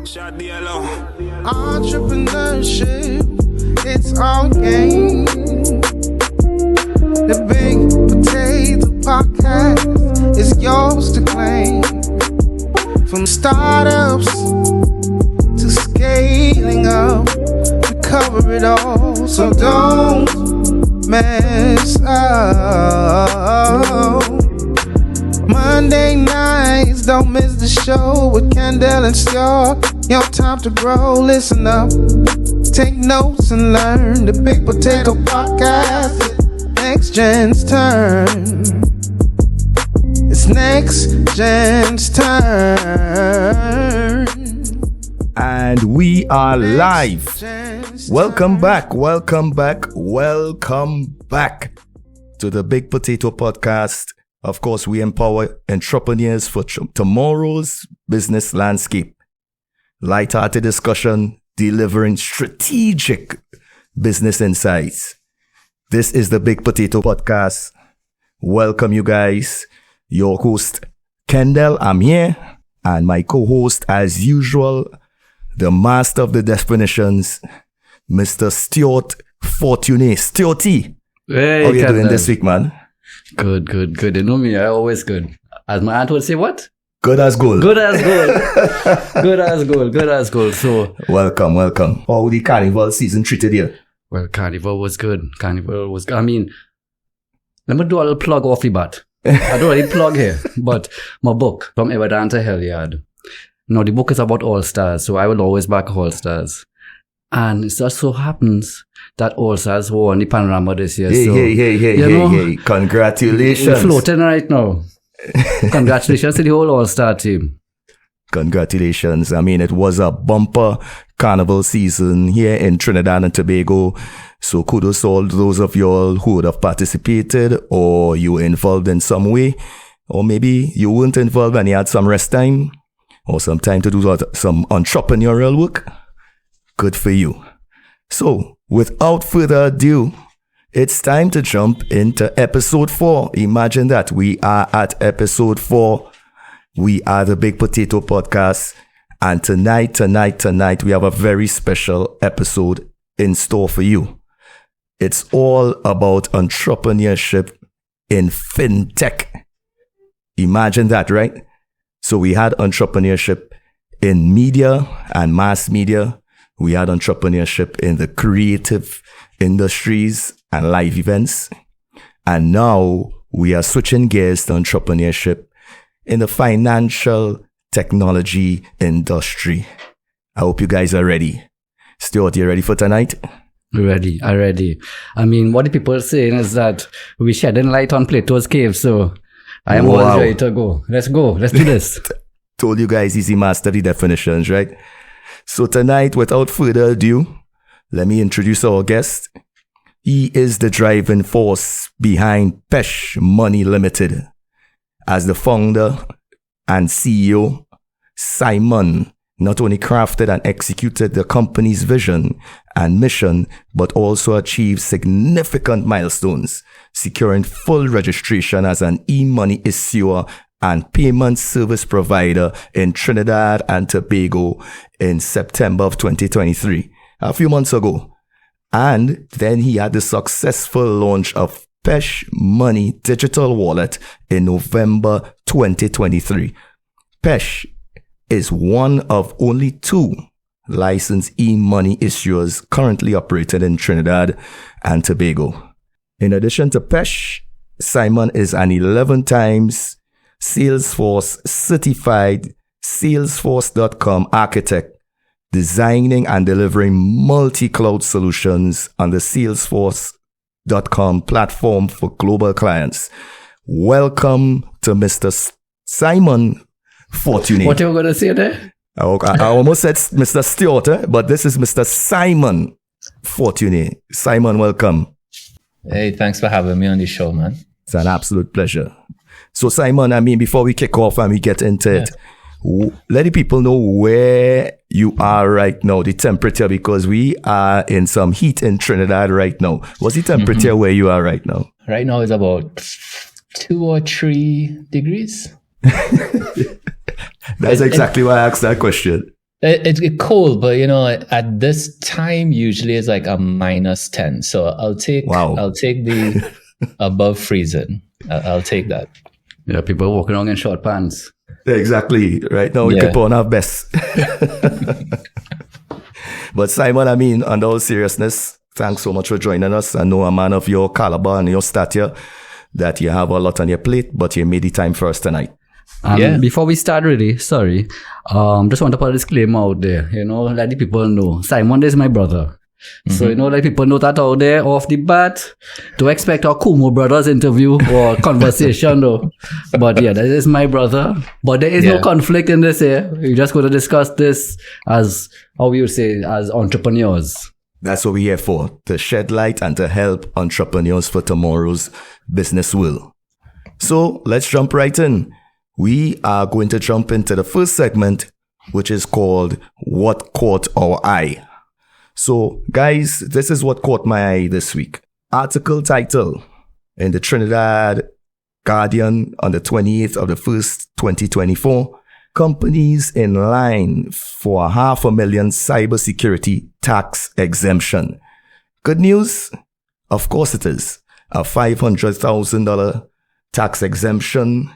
Entrepreneurship, it's all game. The Big Potato Podcast is yours to claim. From startups to scaling up, we cover it all. So don't mess up. Monday nights, don't miss the show with Kendell and Stuart. Your time to grow, listen up, take notes and learn. The Big Potato Podcast, next gen's turn. It's next gen's turn. And we are live. Welcome back to the Big Potato Podcast. Of course, we empower entrepreneurs for tomorrow's business landscape. Light-hearted discussion, delivering strategic business insights. This is the Big Potato Podcast. Welcome, you guys. Your host, Kendell, I'm here. And my co-host, as usual, the master of the definitions, Mr. Stuart Fortuné. Stuarty, hey, how you doing this week, man? Good. You know me, I always good. As my aunt would say, what? Good as gold. Good as gold. So, welcome. How the carnival season treated you? Well, carnival was good. I mean, let me do a little plug off the bat. I don't really plug here, but my book, From Everdan to Helliard. Now, the book is about All Stars, so I will always back All Stars. And it just so happens that All Stars won the panorama this year. Hey. Congratulations. We're floating right now. Congratulations to the whole All-Star team. Congratulations. I mean, it was a bumper carnival season here in Trinidad and Tobago. So kudos to all those of y'all who would have participated, or you were involved in some way, or maybe you weren't involved and you had some rest time or some time to do some entrepreneurial work. Good for you. So, without further ado, it's time to jump into episode 4. Imagine that. We are at episode 4. We are the Big Potato Podcast. And tonight, we have a very special episode in store for you. It's all about entrepreneurship in Fintech. Imagine that, right? So we had entrepreneurship in media and mass media. We had entrepreneurship in the creative industries and live events. And now we are switching gears to entrepreneurship in the financial technology industry. I hope you guys are ready. Stuart, you ready for tonight? Ready. I mean, what the people are saying is that we're shedding light on Plato's cave, so I am always ready to go. Let's do this. Told you guys easy master the definitions, right? So tonight, without further ado, let me introduce our guest. He is the driving force behind PESH Money Limited. As the founder and CEO, Simon not only crafted and executed the company's vision and mission, but also achieved significant milestones, securing full registration as an e-money issuer and payment service provider in Trinidad and Tobago in September of 2023, a few months ago. And then he had the successful launch of PESH Money Digital Wallet in November 2023. PESH is one of only 2 licensed e-money issuers currently operated in Trinidad and Tobago. In addition to PESH, Simon is an 11 times Salesforce certified Salesforce.com architect, designing and delivering multi-cloud solutions on the Salesforce.com platform for global clients. Welcome to Mr. Simon Fortuné. What are you going to say there? I almost said Mr. Stuart, but this is Mr. Simon Fortuné. Simon, welcome. Hey, thanks for having me on the show, man. It's an absolute pleasure. So Simon, I mean, before we kick off and we get into it, let the people know where you are right now, the temperature, because we are in some heat in Trinidad right now. What's the temperature where you are right now? Right now it's about 2 or 3 degrees. That's exactly why I asked that question. It's cold, but at this time usually it's like a -10. So I'll take the above freezing. I'll take that. Yeah, people walking around in short pants. Exactly. Right now we can put on our best. But Simon, I mean, on all seriousness, thanks so much for joining us. I know a man of your caliber and your stature that you have a lot on your plate, but you made the time for us tonight. Before we start, really, sorry, just want to put a disclaimer out there, let the people know. Simon is my brother. Mm-hmm. So, let people know that out there off the bat. Don't expect our Kumo brothers interview or conversation though. But yeah, that is my brother. But there is no conflict in this here. We're just going to discuss this as, how we would say, as entrepreneurs. That's what we're here for, to shed light and to help entrepreneurs for tomorrow's business world. So let's jump right in. We are going to jump into the first segment, which is called What Caught Our Eye. So, guys, this is what caught my eye this week. Article title in the Trinidad Guardian on the 28th of the 1st, 2024. Companies in line for $500,000 cybersecurity tax exemption. Good news? Of course it is. A $500,000 tax exemption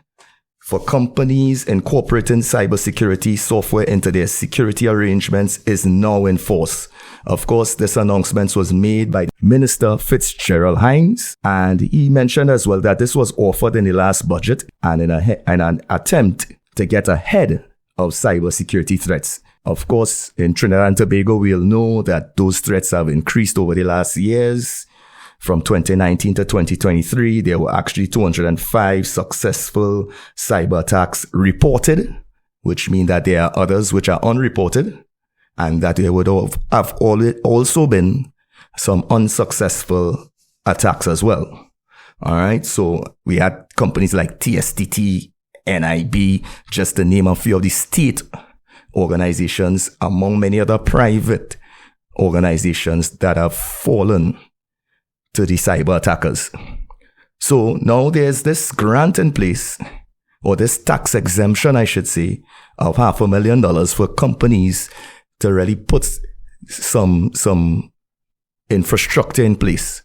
for companies incorporating cybersecurity software into their security arrangements is now in force. Of course, this announcement was made by Minister Fitzgerald Hines, and he mentioned as well that this was offered in the last budget and in an attempt to get ahead of cybersecurity threats. Of course, in Trinidad and Tobago, we'll know that those threats have increased over the last years. From 2019 to 2023, there were actually 205 successful cyber attacks reported, which means that there are others which are unreported, and that there would have also been some unsuccessful attacks as well. All right. So we had companies like TSTT, NIB, just to name a few of the state organizations, among many other private organizations that have fallen to the cyber attackers. So now there's this grant in place, or this tax exemption, I should say, of $500,000 for companies to really put some infrastructure in place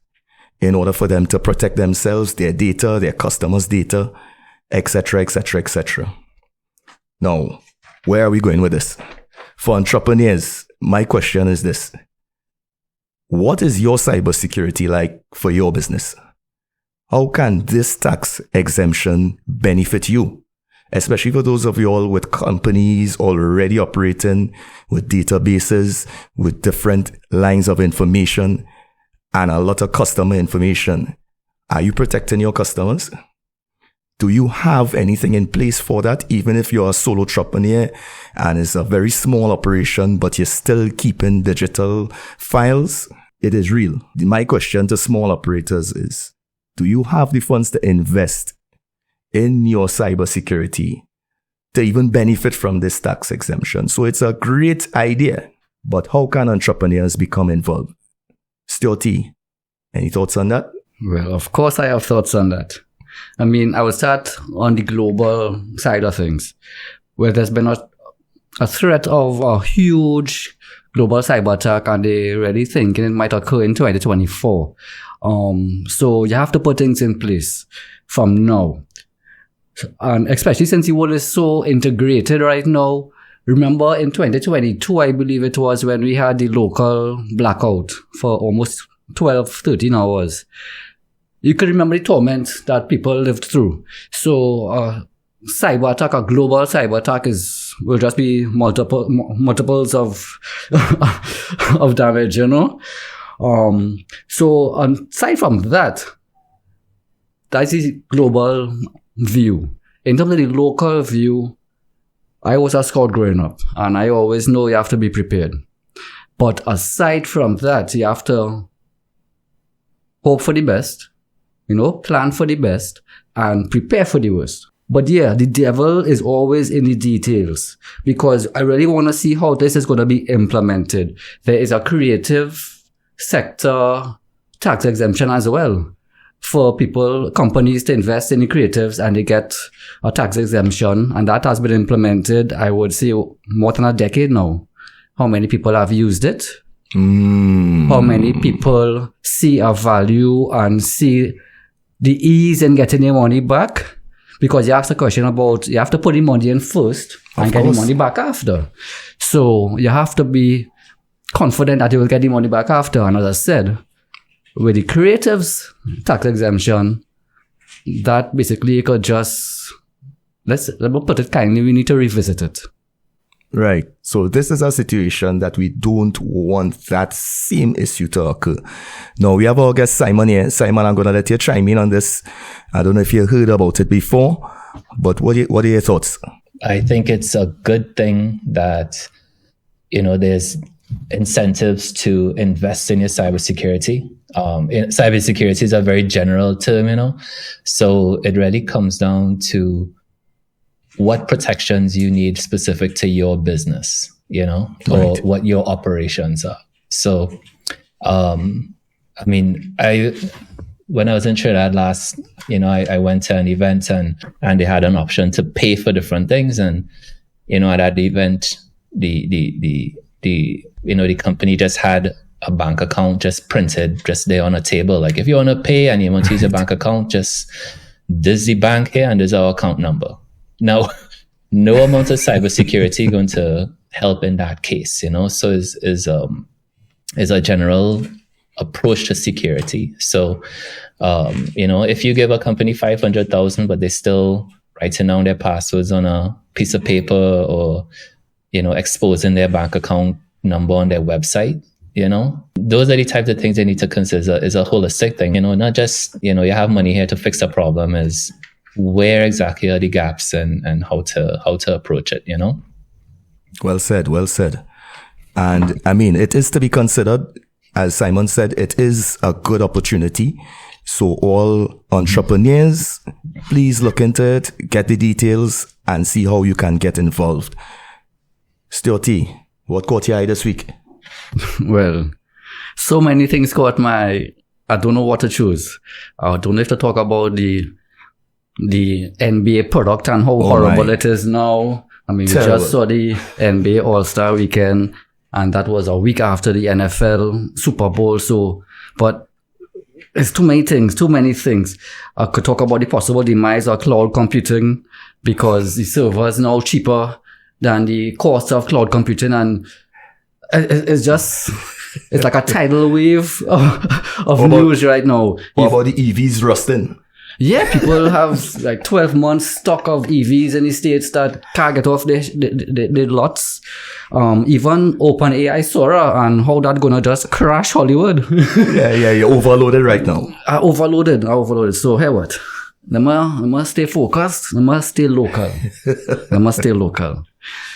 in order for them to protect themselves, their data, their customers' data, etc., etc., etc. Now, where are we going with this? For entrepreneurs, my question is this. What is your cybersecurity like for your business? How can this tax exemption benefit you? Especially for those of you all with companies already operating with databases, with different lines of information and a lot of customer information. Are you protecting your customers? Do you have anything in place for that? Even if you're a solo entrepreneur and it's a very small operation, but you're still keeping digital files, it is real. My question to small operators is, do you have the funds to invest in your cybersecurity to even benefit from this tax exemption? So it's a great idea, but how can entrepreneurs become involved? Stuart, any thoughts on that? Well, of course I have thoughts on that. I mean, I will start on the global side of things, where there's been a threat of a huge global cyber attack, and they're already thinking it might occur in 2024. So you have to put things in place from now. And especially since the world is so integrated right now. Remember in 2022, I believe it was, when we had the local blackout for almost 12, 13 hours. You can remember the torment that people lived through. So, cyber attack, a global cyber attack will just be multiples of of damage, So aside from that, that's the global view. In terms of the local view, I was a scout growing up, and I always know you have to be prepared. But aside from that, you have to hope for the best, plan for the best, and prepare for the worst. But yeah, the devil is always in the details, because I really want to see how this is going to be implemented. There is a creative sector tax exemption as well for companies to invest in the creatives, and they get a tax exemption. And that has been implemented, I would say, more than a decade now. how many people have used it, how many people see a value and see the ease in getting their money back. Because you ask the question about, you have to put the money in first and get the money back after. So you have to be confident that you will get the money back after. And as I said, with the creatives tax exemption, that basically you could just, let me put it kindly, we need to revisit it. Right. So this is a situation that we don't want that same issue to occur. Now we have our guest Simon here. Simon, I'm going to let you chime in on this. I don't know if you heard about it before, but what are your thoughts? I think it's a good thing that, there's incentives to invest in your cybersecurity. Cybersecurity is a very general term, so it really comes down to what protections you need specific to your business, or what your operations are. So, when I was in Trinidad last, I went to an event and they had an option to pay for different things. And, at that event, the company just had a bank account just printed just there on a table. Like, if you want to pay and you want to use a bank account, just this is the bank here and this is our account number. Now, no amount of cybersecurity going to help in that case, so is a general approach to security. So, if you give a company 500,000, but they're still writing down their passwords on a piece of paper or, exposing their bank account number on their website, those are the types of things they need to consider is a holistic thing, not just, you have money here to fix a problem, is where exactly are the gaps and how to approach it, Well said. And it is to be considered, as Simon said, it is a good opportunity. So all entrepreneurs, please look into it, get the details and see how you can get involved. Stuart, what caught your eye this week? Well, so many things caught my eye. I don't know what to choose. I don't know if to talk about the NBA product and how horrible it is now. We just saw the NBA All-Star weekend, and that was a week after the NFL Super Bowl. So, but it's too many things. I could talk about the possible demise of cloud computing because the server is now cheaper than the cost of cloud computing, and it's just, it's like a tidal wave of news right now. What about the EVs rusting? Yeah, people have like 12 months stock of EVs in the States that can't get off the lots. Even OpenAI SORA and how that gonna just crash Hollywood. Yeah, you're overloaded right now. I overloaded. So hey, what? They must stay focused. They must stay local.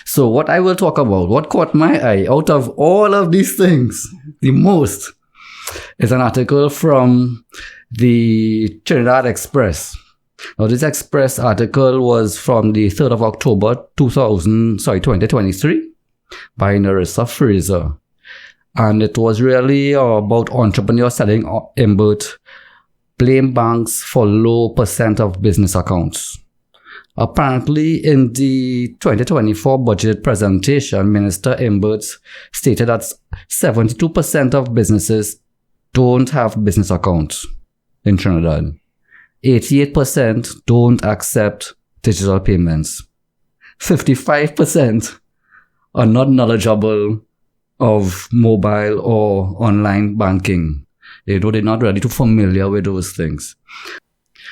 So what I will talk about, what caught my eye out of all of these things, the most, is an article from the Trinidad Express. Now, this Express article was from the 3rd of October, 2023 by Narissa Fraser. And it was really about entrepreneurs selling Imbert blame banks for low percent of business accounts. Apparently, in the 2024 budget presentation, Minister Imbert stated that 72% of businesses don't have business accounts in Trinidad. 88% don't accept digital payments. 55% are not knowledgeable of mobile or online banking. They're not really too familiar with those things.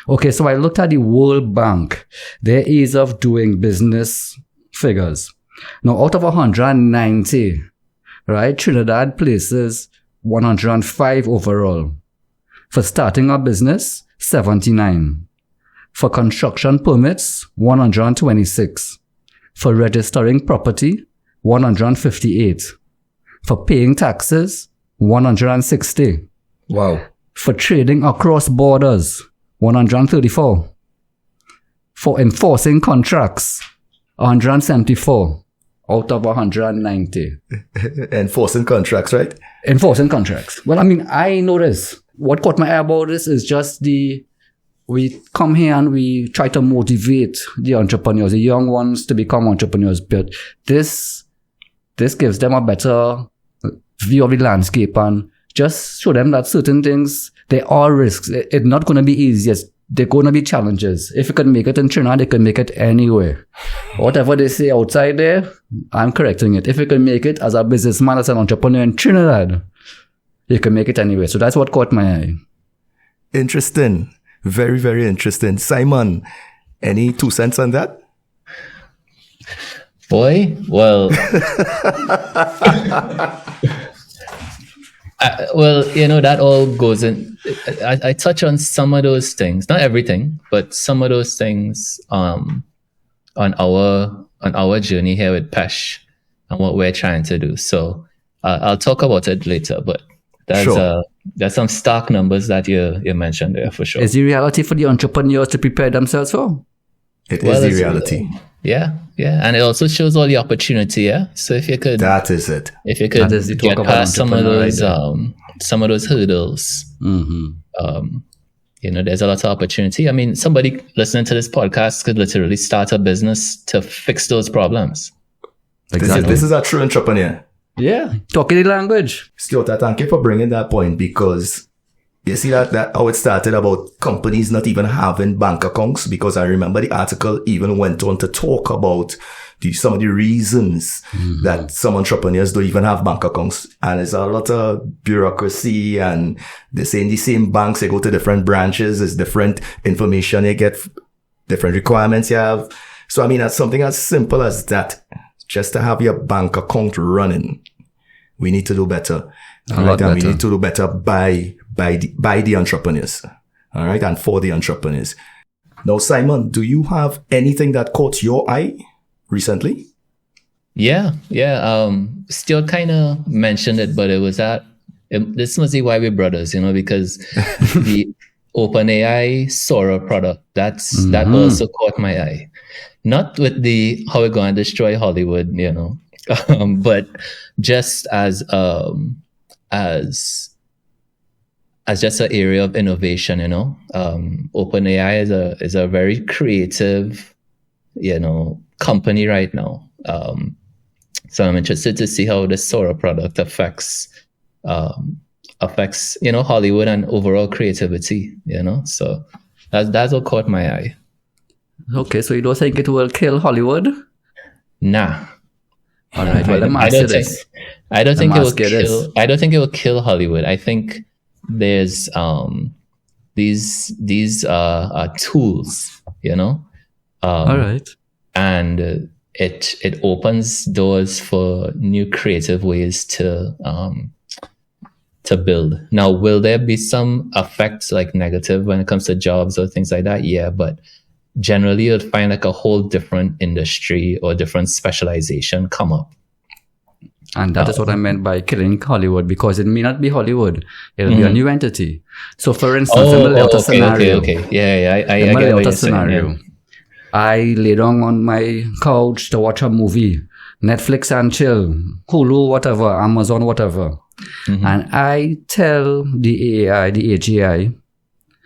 Okay, so I looked at the World Bank, their ease of doing business figures. Now, out of 190, right, Trinidad places 105 overall. For starting a business, 79. For construction permits, 126. For registering property, 158. For paying taxes, 160. Wow. For trading across borders, 134. For enforcing contracts, 174 out of 190. Enforcing contracts, right? Enforcing contracts. Well, I know this. What caught my eye about this is just we come here and we try to motivate the entrepreneurs, the young ones to become entrepreneurs. But this this gives them a better view of the landscape and just show them that certain things, there are risks. It's not going to be easy. There are going to be challenges. If you can make it in Trinidad, you can make it anywhere. Whatever they say outside there, I'm correcting it. If you can make it as a businessman, as an entrepreneur in Trinidad, you can make it anywhere. So that's what caught my eye. Interesting. Very, very interesting. Simon, any 2 cents on that? Boy, well, well, that all goes in. I touch on some of those things, not everything, but some of those things on our journey here with PESH and what we're trying to do. So I'll talk about it later, but there's some stark numbers that you mentioned there for sure. Is the reality for the entrepreneurs to prepare themselves for? It is the reality. Yeah. And it also shows all the opportunity, yeah? So if you could... That is it. If you could get past some of those hurdles, there's a lot of opportunity. I mean, somebody listening to this podcast could literally start a business to fix those problems. Exactly. This is a true entrepreneur. Yeah, talking the language. Stuart, thank you for bringing that point, because you see that how it started about companies not even having bank accounts, because I remember the article even went on to talk about some of the reasons that some entrepreneurs don't even have bank accounts. And it's a lot of bureaucracy, and they say in the same banks, they go to different branches, it's different information you get, different requirements you have. So I mean, that's something as simple as that. Just to have your bank account running, we need to do better. All right, and we need to do better by the entrepreneurs. All right, and for the entrepreneurs. Now, Simon, do you have anything that caught your eye recently? Yeah. Still kind of mentioned it, but it was this must be why we're brothers, because the OpenAI SORA product, that also caught my eye. Not with the how we're going to destroy Hollywood, but just as just an area of innovation, OpenAI is a very creative, company right now. So I'm interested to see how the SORA product affects Hollywood and overall creativity, So that's what caught my eye. Okay, so you don't think it will kill Hollywood? Nah. All right. Well, let me ask you this. I don't think it will kill Hollywood. I think there's these tools, all right. And it opens doors for new creative ways to build. Now, will there be some effects like negative when it comes to jobs or things like that? Yeah, but generally you'll find like a whole different industry or different specialization come up. And that is what I meant by killing Hollywood, because it may not be Hollywood. It'll be a new entity. So for instance, I'm going to lay out a scenario. Okay. Yeah. I get what you're saying. I lay down on my couch to watch a movie, Netflix and chill, Hulu, whatever, Amazon, whatever. And I tell the AI, the AGI,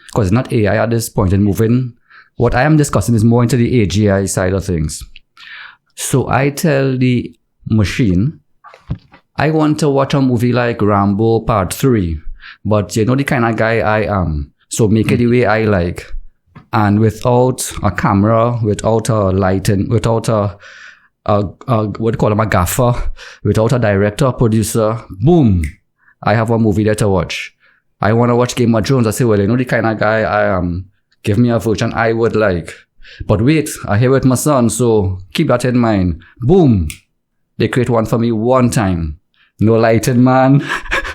because it's not AI at this point in moving. What I am discussing is more into the AGI side of things. So I tell the machine, I want to watch a movie like Rambo Part 3, but you know the kind of guy I am. So make it the way I like. And without a camera, without a lighting, without a what do you call him, a gaffer, without a director, producer, boom, I have a movie there to watch. I want to watch Game of Thrones. I say, well, you know the kind of guy I am. Give me a version I would like. But wait, I hear with my son, so keep that in mind. Boom. They create one for me one time. No lighting man,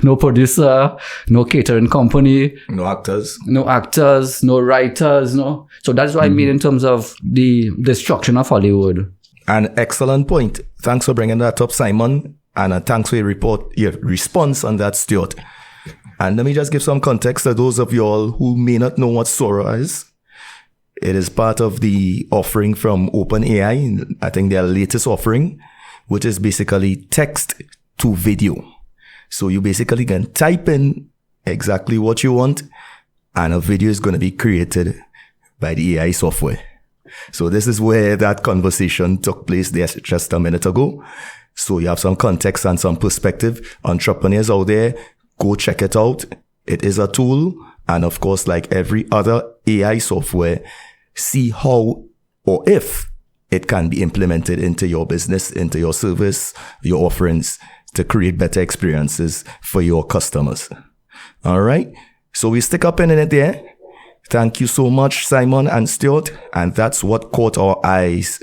no producer, no catering company. No actors, no writers, no. So that's what I mean in terms of the destruction of Hollywood. An excellent point. Thanks for bringing that up, Simon. And thanks for your response on that, Stuart. And let me just give some context to those of you all who may not know what SORA is. It is part of the offering from OpenAI, I think their latest offering, which is basically text to video. So you basically can type in exactly what you want, and a video is going to be created by the AI software. So this is where that conversation took place there just a minute ago. So you have some context and some perspective. Entrepreneurs out there, go check it out. It is a tool. And of course, like every other AI software, see how or if it can be implemented into your business, into your service, your offerings to create better experiences for your customers. All right. So we stick up in it there. Thank you so much, Simon and Stuart. And that's what caught our eyes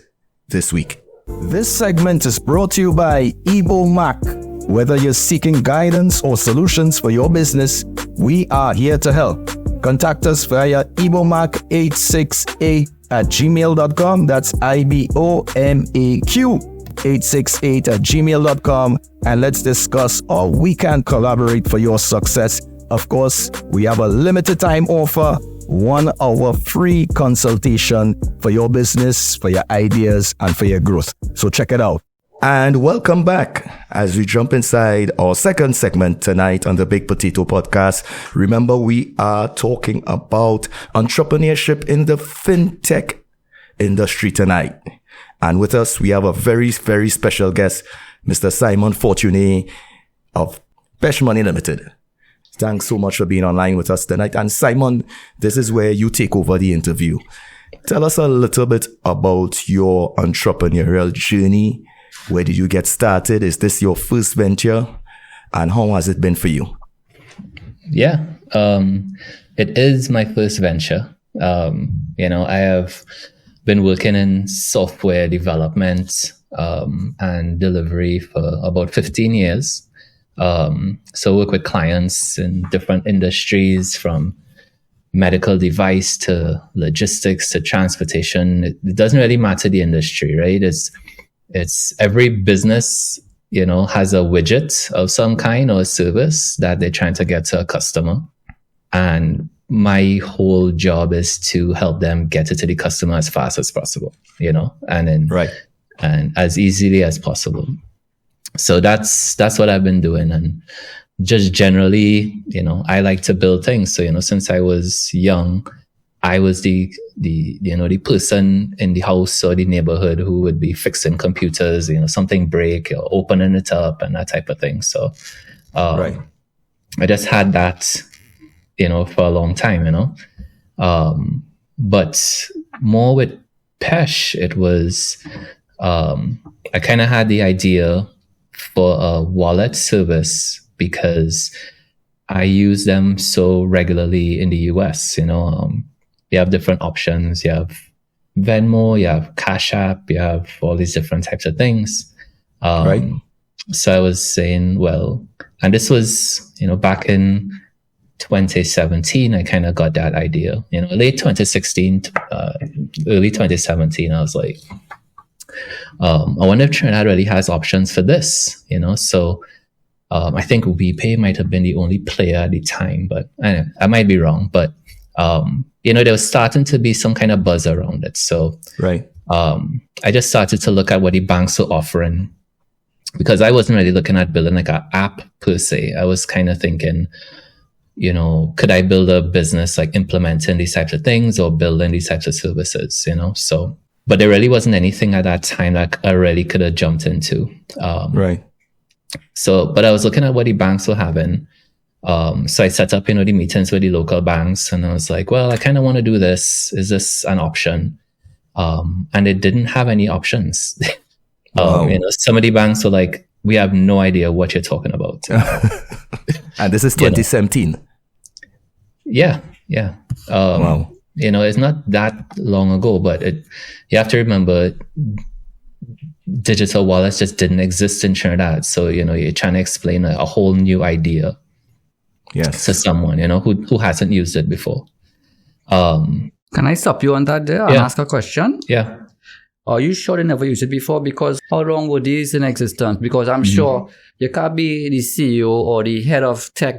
this week. This segment is brought to you by IBOMAQ. Whether you're seeking guidance or solutions for your business, we are here to help. Contact us via IBOMAQ86A@gmail.com. That's IBOMAQ868@gmail.com. And let's discuss how we can collaborate for your success. Of course, we have a limited time offer, 1 hour free consultation for your business, for your ideas, and for your growth. So check it out. And welcome back as we jump inside our second segment tonight on the Big Potato Podcast. Remember, we are talking about entrepreneurship in the fintech industry tonight. And with us, we have a very, very special guest, Mr. Simon Fortuné of PESH Money Limited. Thanks so much for being online with us tonight. And Simon, this is where you take over the interview. Tell us a little bit about your entrepreneurial journey. Where did you get started? Is this your first venture? And how has it been for you? Yeah, it is my first venture. I have been working in software development and delivery for about 15 years. So I work with clients in different industries, from medical device to logistics to transportation. It doesn't really matter the industry, right? It's every business, has a widget of some kind or a service that they're trying to get to a customer. And my whole job is to help them get it to the customer as fast as possible, and then and as easily as possible. So that's what I've been doing. And just generally, I like to build things. So, since I was young, I was the person in the house or the neighborhood who would be fixing computers, something break or opening it up and that type of thing. So, I just had that, for a long time, but more with PESH, it was, I kind of had the idea for a wallet service because I use them so regularly in the US, you have different options. You have Venmo, you have Cash App, you have all these different types of things. So I was saying, well, and this was, back in 2017, I kind of got that idea, late 2016, early 2017, I was like, I wonder if Trinidad really has options for this, so I think WePay might have been the only player at the time, but I might be wrong, but there was starting to be some kind of buzz around it. So I just started to look at what the banks were offering, because I wasn't really looking at building like an app per se. I was kind of thinking, could I build a business like implementing these types of things or building these types of services, so, but there really wasn't anything at that time that I really could have jumped into. So, but I was looking at what the banks were having. So I set up, the meetings with the local banks, and I was like, well, I kind of want to do this. Is this an option? And it didn't have any options. Some of the banks were like, we have no idea what you're talking about. And this is 2017. Yeah. Wow. It's not that long ago, but you have to remember, digital wallets just didn't exist in Trinidad. So, you're trying to explain a whole new idea to someone, who hasn't used it before. Can I stop you on that there and ask a question? Yeah. Are you sure they never used it before? Because how long were these in existence? Because I'm sure you can't be the CEO or the head of tech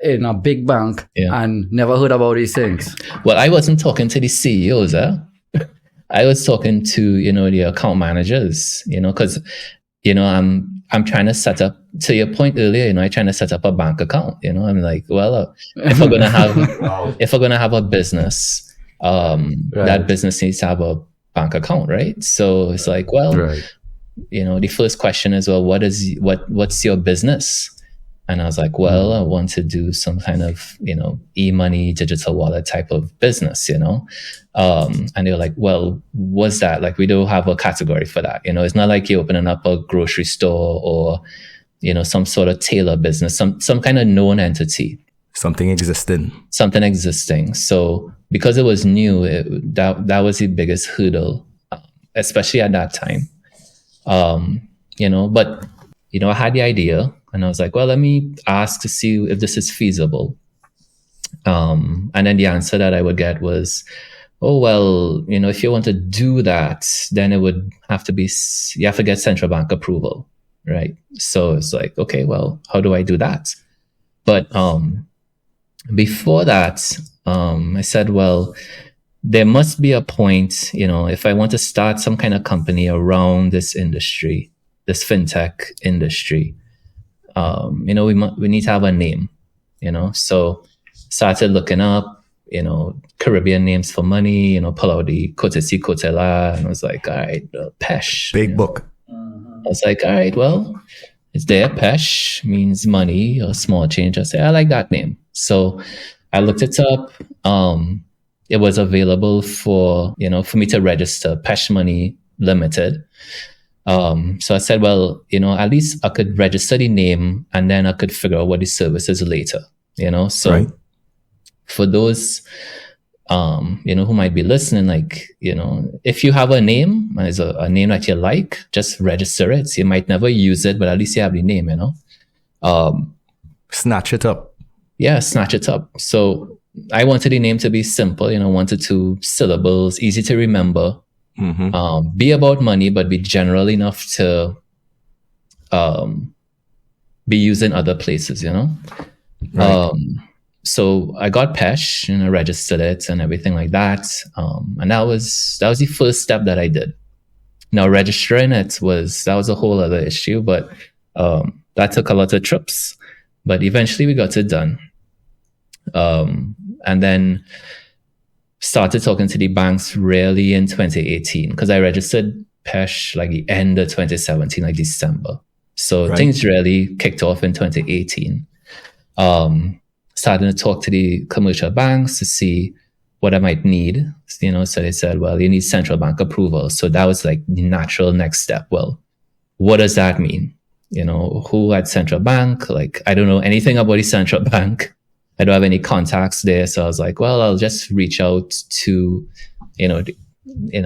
in a big bank and never heard about these things. Well, I wasn't talking to the CEOs, I was talking to, the account managers, because, I'm trying to set up, to your point earlier, I'm trying to set up a bank account, I'm like, well, if we're going to have a business, that business needs to have a bank account, right? So it's like, well, the first question is, well, what's your business? And I was like, well, I want to do some kind of, e-money, digital wallet type of business, and they were like, well, what's that? Like, we don't have a category for that. It's not like you're opening up a grocery store or, some sort of tailor business, some kind of known entity. Something existing. So because it was new, that was the biggest hurdle, especially at that time. But, I had the idea. And I was like, well, let me ask to see if this is feasible. And then the answer that I would get was, oh, well, if you want to do that, then it would have to you have to get central bank approval, right? So it's like, okay, well, how do I do that? But before that, I said, well, there must be a point, if I want to start some kind of company around this industry, this fintech industry, we need to have a name, so started looking up, Caribbean names for money, pull out the Cote Cotela, and I was like, all right, PESH. Big book. I was like, all right, well, it's there. PESH means money or small change. I say, I like that name. So I looked it up. It was available for me to register, PESH Money Limited. So I said, well, at least I could register the name and then I could figure out what the service is later, so right. For those, who might be listening, like, if you have a name, as a name that you like, just register it. So you might never use it, but at least you have the name, Snatch it up. Yeah, snatch it up. So I wanted the name to be simple, 1 to 2 syllables, easy to remember. Mm-hmm. Be about money, but be general enough to be used in other places, Right. So I got PESH, registered it and everything like that. And that was the first step that I did. Now registering it was a whole other issue, but that took a lot of trips. But eventually we got it done. And then started talking to the banks really in 2018 because I registered PESH like the end of 2017, like December. So right. Things really kicked off in 2018. Starting to talk to the commercial banks to see what I might need. So they said, well, you need central bank approval. So that was like the natural next step. Well, what does that mean? Who at central bank? Like, I don't know anything about the central bank. I don't have any contacts there. So I was like, well, I'll just reach out to, I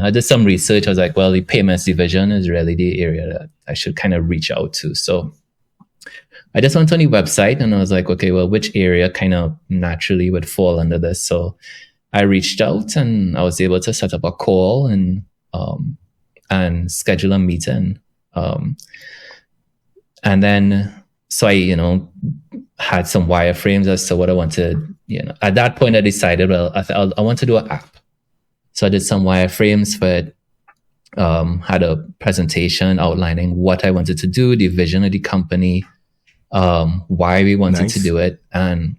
did some research. I was like, well, the payments division is really the area that I should kind of reach out to. So I just went on the website and I was like, okay, well, which area kind of naturally would fall under this? So I reached out and I was able to set up a call and schedule a meeting. And then, so I, had some wireframes as to what I wanted. At that point I decided, well, I want to do an app. So I did some wireframes for it. Had a presentation outlining what I wanted to do, the vision of the company, why we wanted to do it. And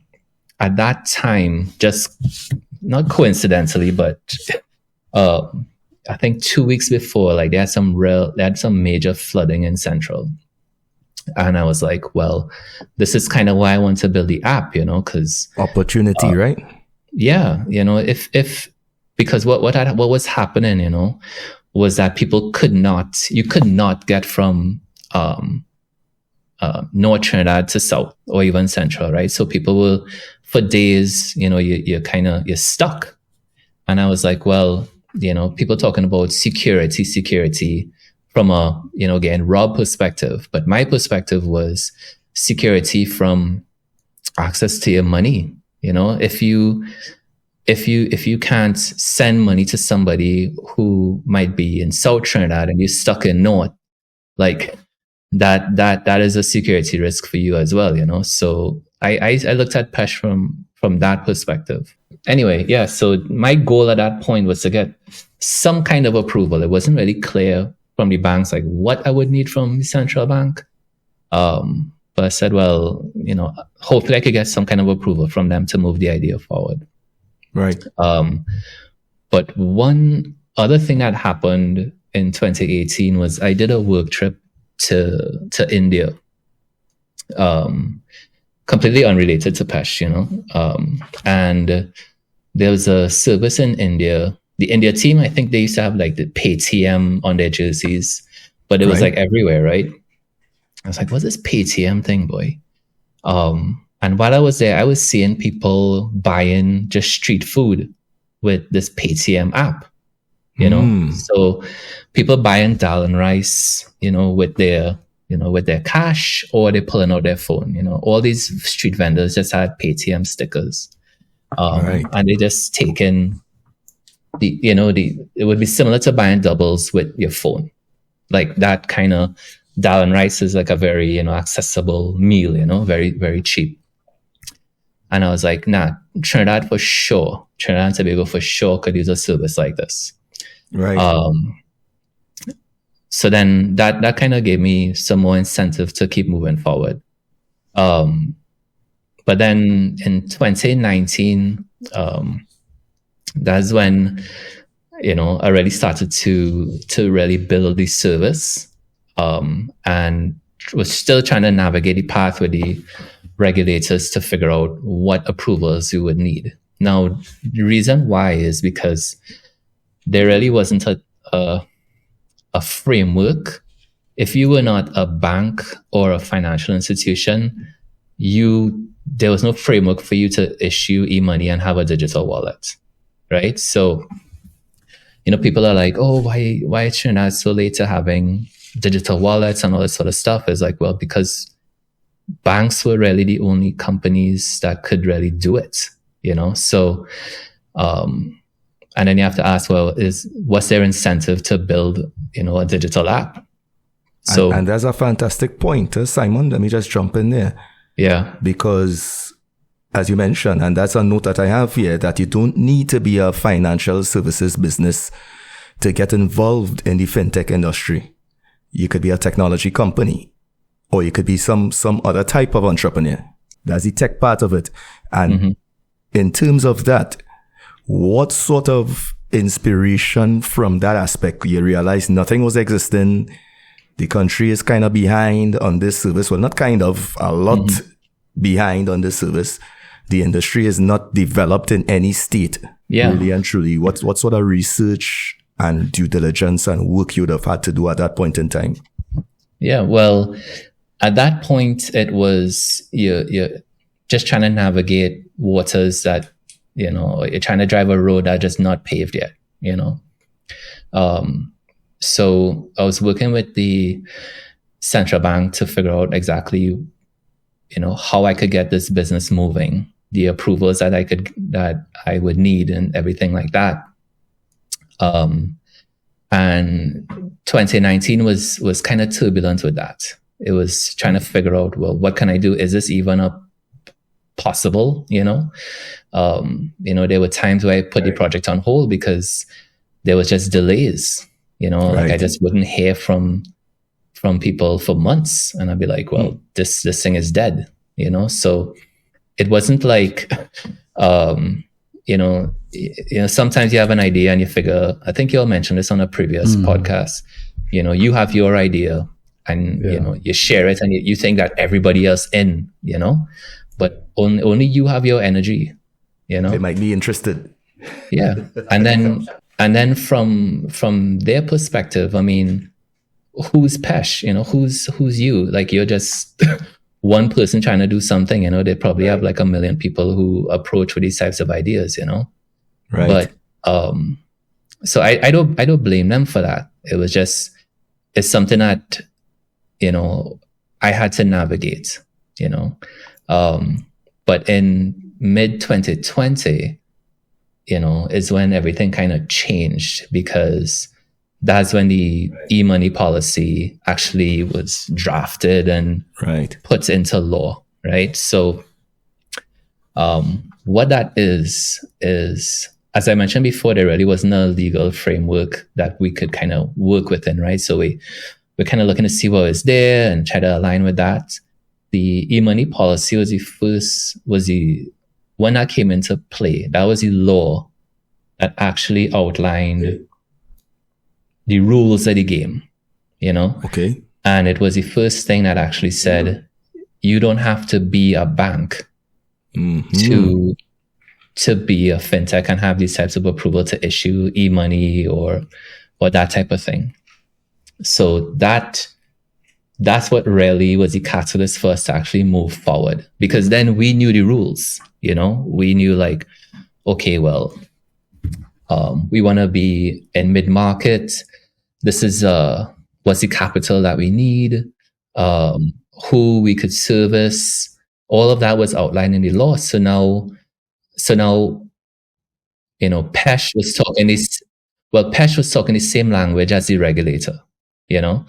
at that time, just not coincidentally, but I think 2 weeks before, like they had some major flooding in Central. And I was like, well, this is kind of why I want to build the app, because opportunity, right? Yeah. Because what was happening, was that you could not get from, North Trinidad to South or even Central, right? So people will, for days, you're stuck. And I was like, well, people talking about security from a, again, raw perspective. But my perspective was security from access to your money. If you can't send money to somebody who might be in South Trinidad and you're stuck in North, like that is a security risk for you as well, So I looked at PESH from that perspective. Anyway, yeah, so my goal at that point was to get some kind of approval. It wasn't really clear from the banks, like what I would need from the central bank. But I said, well, hopefully I could get some kind of approval from them to move the idea forward. Right. But one other thing that happened in 2018 was I did a work trip to India, completely unrelated to PESH, and there was a service in India. The India team, I think they used to have like the Paytm on their jerseys, but it was like everywhere, right? I was like, what's this Paytm thing, boy? And while I was there, I was seeing people buying just street food with this Paytm app, So people buying dal and rice, with their cash, or they're pulling out their phone, all these street vendors just had Paytm stickers. And they just taken it would be similar to buying doubles with your phone. Like that kind of dal and rice is like a very, accessible meal, very, very cheap. And I was like, nah, Trinidad and Tobago for sure could use a service like this. Right. So then that kind of gave me some more incentive to keep moving forward. But then in 2019, that's when, I really started to really build the service, and was still trying to navigate the path with the regulators to figure out what approvals we would need. Now, the reason why is because there really wasn't a framework. If you were not a bank or a financial institution, there was no framework for you to issue e-money and have a digital wallet, right? So, people are like, oh, why is Trinidad so late to having digital wallets and all that sort of stuff? It's like, well, because banks were really the only companies that could really do it, So, and then you have to ask, well, what's their incentive to build, a digital app? So, and that's a fantastic point, Simon. Let me just jump in there. Yeah. Because as you mentioned, and that's a note that I have here, that you don't need to be a financial services business to get involved in the fintech industry. You could be a technology company, or you could be some other type of entrepreneur. That's the tech part of it. And in terms of that, what sort of inspiration from that aspect? You realize nothing was existing. The country is kind of behind on this service. Well, not kind of, a lot behind on this service. The industry is not developed in any state. Yeah. Really and truly. What sort of research and due diligence and work you would have had to do at that point in time? Yeah, well, at that point, it was you're just trying to navigate waters that, you're trying to drive a road that's just not paved yet, So I was working with the central bank to figure out exactly, how I could get this business moving, the approvals that I would need and everything like that. And 2019 was kind of turbulent with that. It was trying to figure out, well, what can I do? Is this even possible? There were times where I put the project on hold because there was just delays. Like I just wouldn't hear from people for months, and I'd be like, well, this thing is dead. So it wasn't like, sometimes you have an idea and you figure, I think you all mentioned this on a previous podcast, you have your idea and, you share it and you think that everybody else but only you have your energy, They might be interested. Yeah. And then from their perspective, I mean, who's PESH? Who's you? Like, you're just one person trying to do something, they probably have like 1 million people who approach with these types of ideas, Right. But, so I don't blame them for that. It was just, it's something that, I had to navigate, but in mid 2020, is when everything kind of changed, because that's when the e-money policy actually was drafted and put into law, right? So what that is, as I mentioned before, there really wasn't a legal framework that we could kind of work within, right? So we're kind of looking to see what is there and try to align with that. The e-money policy was the one that came into play. That was the law that actually outlined the rules of the game, you know? Okay. And it was the first thing that actually said, you don't have to be a bank to be a fintech and have these types of approval to issue e-money or that type of thing. So that's what really was the catalyst for us to actually move forward, because then we knew the rules, you know, we knew like, okay, well, we want to be in mid-market. This is, what's the capital that we need, who we could service. All of that was outlined in the law. So now, you know, PESH was talking the same language as the regulator, you know?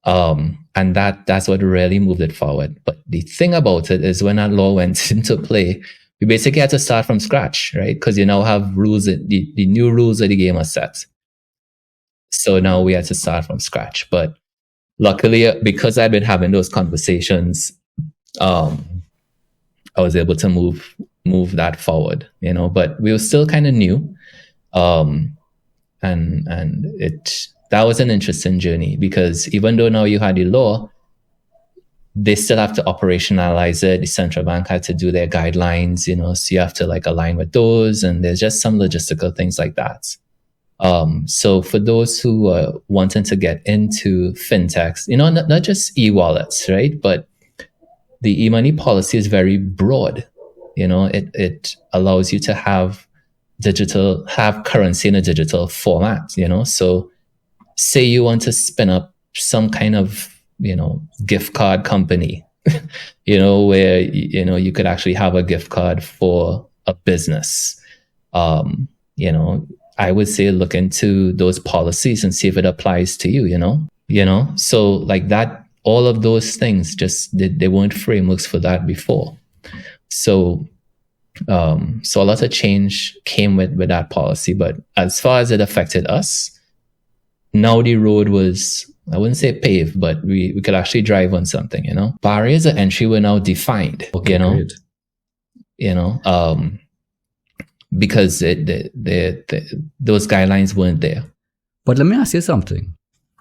And that's what really moved it forward. But the thing about it is when that law went into play, we basically had to start from scratch, right? Because you now have rules, the new rules of the game are set. So now we had to start from scratch. But luckily, because I've been having those conversations, I was able to move that forward, you know, but we were still kind of new. And that was an interesting journey, because even though now you had the law, they still have to operationalize it. The central bank had to do their guidelines, you know, so you have to like align with those. And there's just some logistical things like that. So for those who are wanting to get into fintechs, you know, not just e-wallets, right? But the e-money policy is very broad. You know, it allows you to have currency in a digital format, you know? So say you want to spin up some kind of, you know, gift card company, you know, where, you know, you could actually have a gift card for a business. You know, I would say look into those policies and see if it applies to you, you know? So like that, all of those things just, they weren't frameworks for that before. So a lot of change came with that policy, but as far as it affected us, now the road was, I wouldn't say paved, but we could actually drive on something, you know? Barriers of entry were now defined, Okay, you know? great. You know, because those guidelines weren't there. But let me ask you something.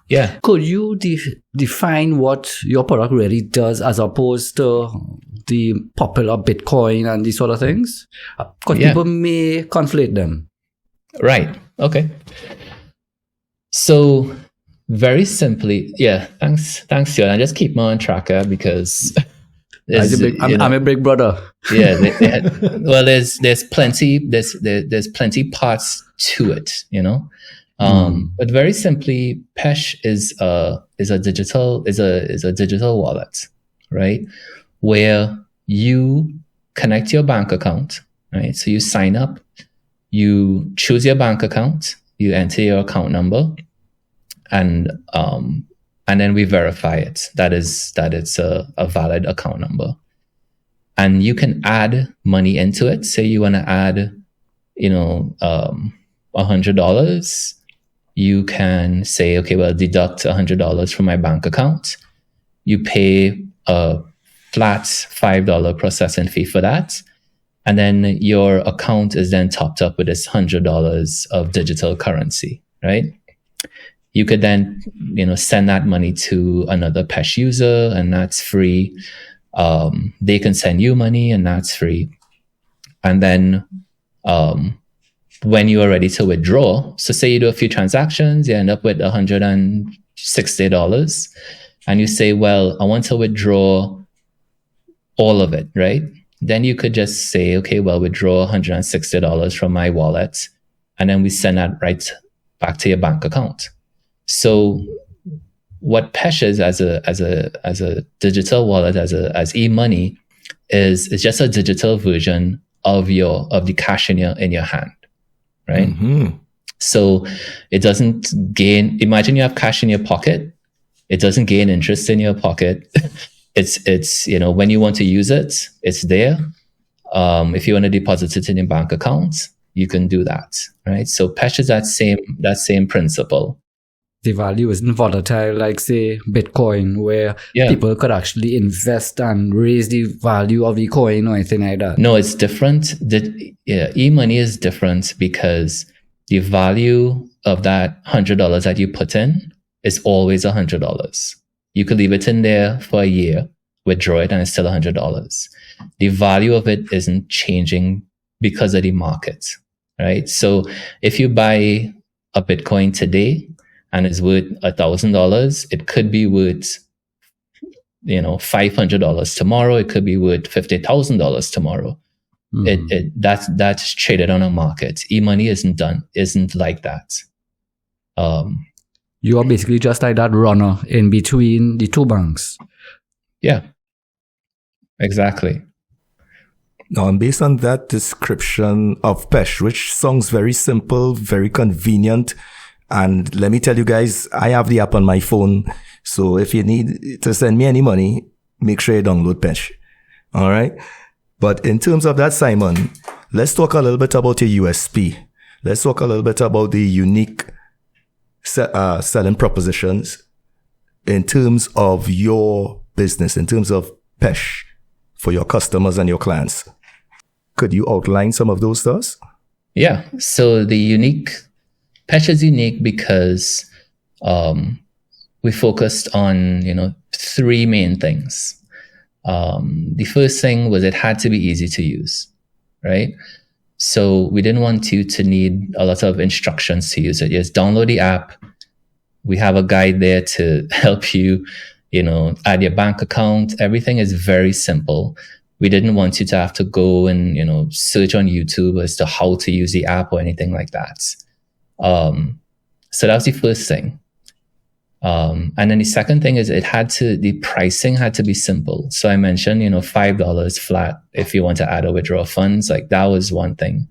Yeah. Could you define what your product really does as opposed to the popular Bitcoin and these sort of things? Because people may conflate them. Right. Okay. So very simply, thanks, Stuart. I just keep me on track because I'm a big brother. Yeah. Well, there's plenty parts to it, you know. But very simply, PESH is a digital wallet, right? Where you connect your bank account, right? So you sign up, you choose your bank account, you enter your account number, and then we verify it that it's a valid account number. And you can add money into it. Say you want to add, you know, $100. You can say, okay, well, deduct $100 from my bank account. You pay a flat $5 processing fee for that. And then your account is then topped up with this $100 of digital currency, right? You could then, you know, send that money to another PESH user, and that's free. They can send you money, and that's free. And then, when you are ready to withdraw, so say you do a few transactions, you end up with $160, and you say, well, I want to withdraw all of it, right? Then you could just say, okay, well, withdraw $160 from my wallet, and then we send that right back to your bank account. So what PESH is as a digital wallet, as e-money, is just a digital version of the cash in your hand. Right? Mm-hmm. So it doesn't gain, imagine you have cash in your pocket. It doesn't gain interest in your pocket. It's, you know, when you want to use it, it's there. If you want to deposit it in your bank account, you can do that. Right? So PESH is that same principle. The value isn't volatile like, say, Bitcoin, where people could actually invest and raise the value of the coin or anything like that. No, it's different. E-money is different because the value of that $100 that you put in is always $100. You could leave it in there for a year, withdraw it, and it's still $100. The value of it isn't changing because of the market, right? So if you buy a Bitcoin today and it's worth $1,000, it could be worth, $500 tomorrow. It could be worth $50,000 tomorrow. That's traded on a market. E-money isn't like that. You are basically just like that runner in between the two banks. Yeah, exactly. Now, and based on that description of PESH, which sounds very simple, very convenient, and let me tell you guys, I have the app on my phone, so if you need to send me any money, make sure you download PESH. All right? But in terms of that, Simon, let's talk a little bit about your USP. Let's talk a little bit about the unique selling propositions in terms of your business, in terms of PESH for your customers and your clients. Could you outline some of those to us? Yeah. So PESH is unique because we focused on, three main things. The first thing was it had to be easy to use, right? So we didn't want you to need a lot of instructions to use it. Just download the app. We have a guide there to help you, add your bank account. Everything is very simple. We didn't want you to have to go and, search on YouTube as to how to use the app or anything like that. So that was the first thing. And then the second thing is the pricing had to be simple. So I mentioned, $5 flat if you want to add or withdraw funds, like that was one thing.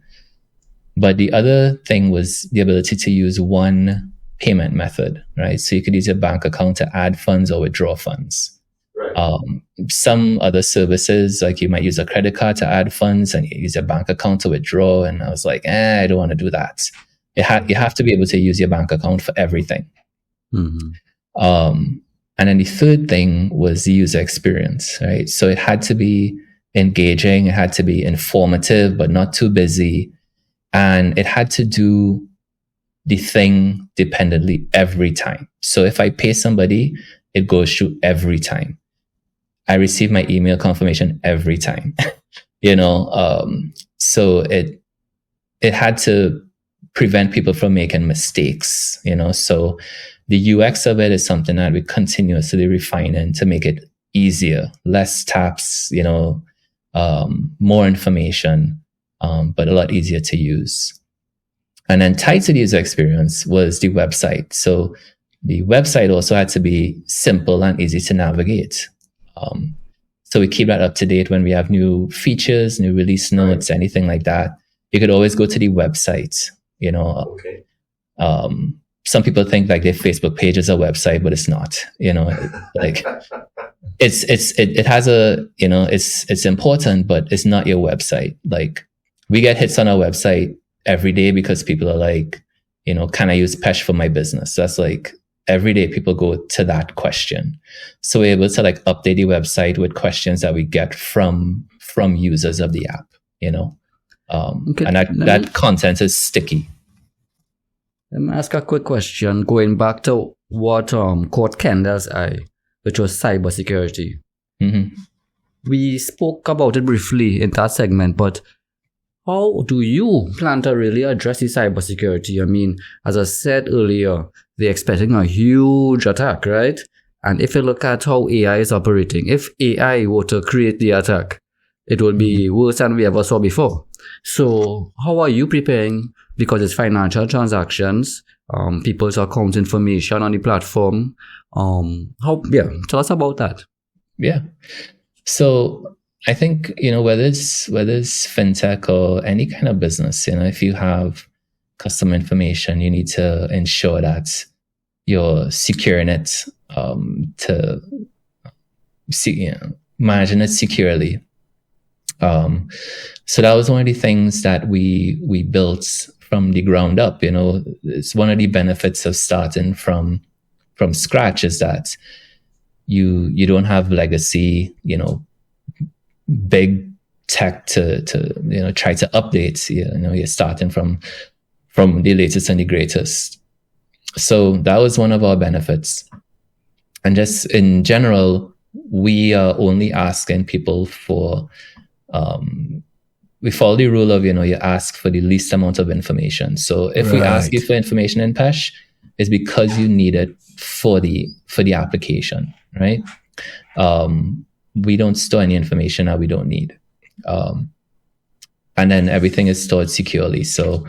But the other thing was the ability to use one payment method, right? So you could use your bank account to add funds or withdraw funds. Right. Some other services, like you might use a credit card to add funds and you use your bank account to withdraw. And I was like, I don't want to do that. You have to be able to use your bank account for everything. Mm-hmm. And then the third thing was the user experience, right? So it had to be engaging, it had to be informative, but not too busy. And it had to do the thing dependently every time. So if I pay somebody, it goes through every time. I receive my email confirmation every time, so it had to prevent people from making mistakes, so the UX of it is something that we continuously refining to make it easier, less taps, more information, but a lot easier to use. And then tied to the user experience was the website. So the website also had to be simple and easy to navigate. So we keep that up to date when we have new features, new release notes, anything like that. You could always go to the website, Okay. Some people think like their Facebook page is a website, but it's not, like it has it's important, but it's not your website. Like we get hits on our website every day because people are like, can I use PESH for my business? So that's like every day people go to that question. So we're able to like update the website with questions that we get from users of the app, okay. And that content is sticky. Let me ask a quick question, going back to what caught Kendall's eye, which was cybersecurity. Mm-hmm. We spoke about it briefly in that segment, but how do you plan to really address the cybersecurity? I mean, as I said earlier, they're expecting a huge attack, right? And if you look at how AI is operating, if AI were to create the attack, it would be worse than we ever saw before. So how are you preparing? Because it's financial transactions, people's account information on the platform. Tell us about that. Yeah. So I think, whether it's fintech or any kind of business, if you have customer information, you need to ensure that you're securing it, to managing it securely. So that was one of the things that we built from the ground up. It's one of the benefits of starting from scratch is that you don't have legacy, big tech to try to update. You're starting from from the latest and the greatest. So that was one of our benefits. And just in general, we are only asking people for, we follow the rule of, you ask for the least amount of information. So if we ask you for information in PESH, it's because you need it for the application, right? We don't store any information that we don't need. And then everything is stored securely. So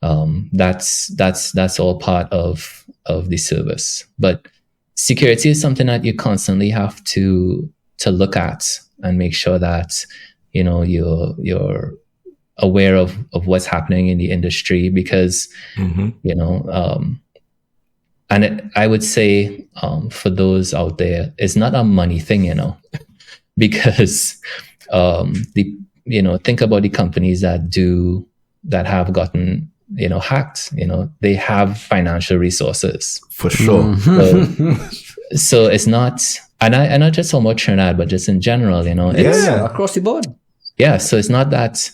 that's all part of the service. But security is something that you constantly have to look at and make sure that you're aware of what's happening in the industry, because I would say for those out there, it's not a money thing, because think about the companies that have gotten hacked. They have financial resources For sure. So it's not, and I not just about Trinidad, but just in general, it's across the board. Yeah, so it's not that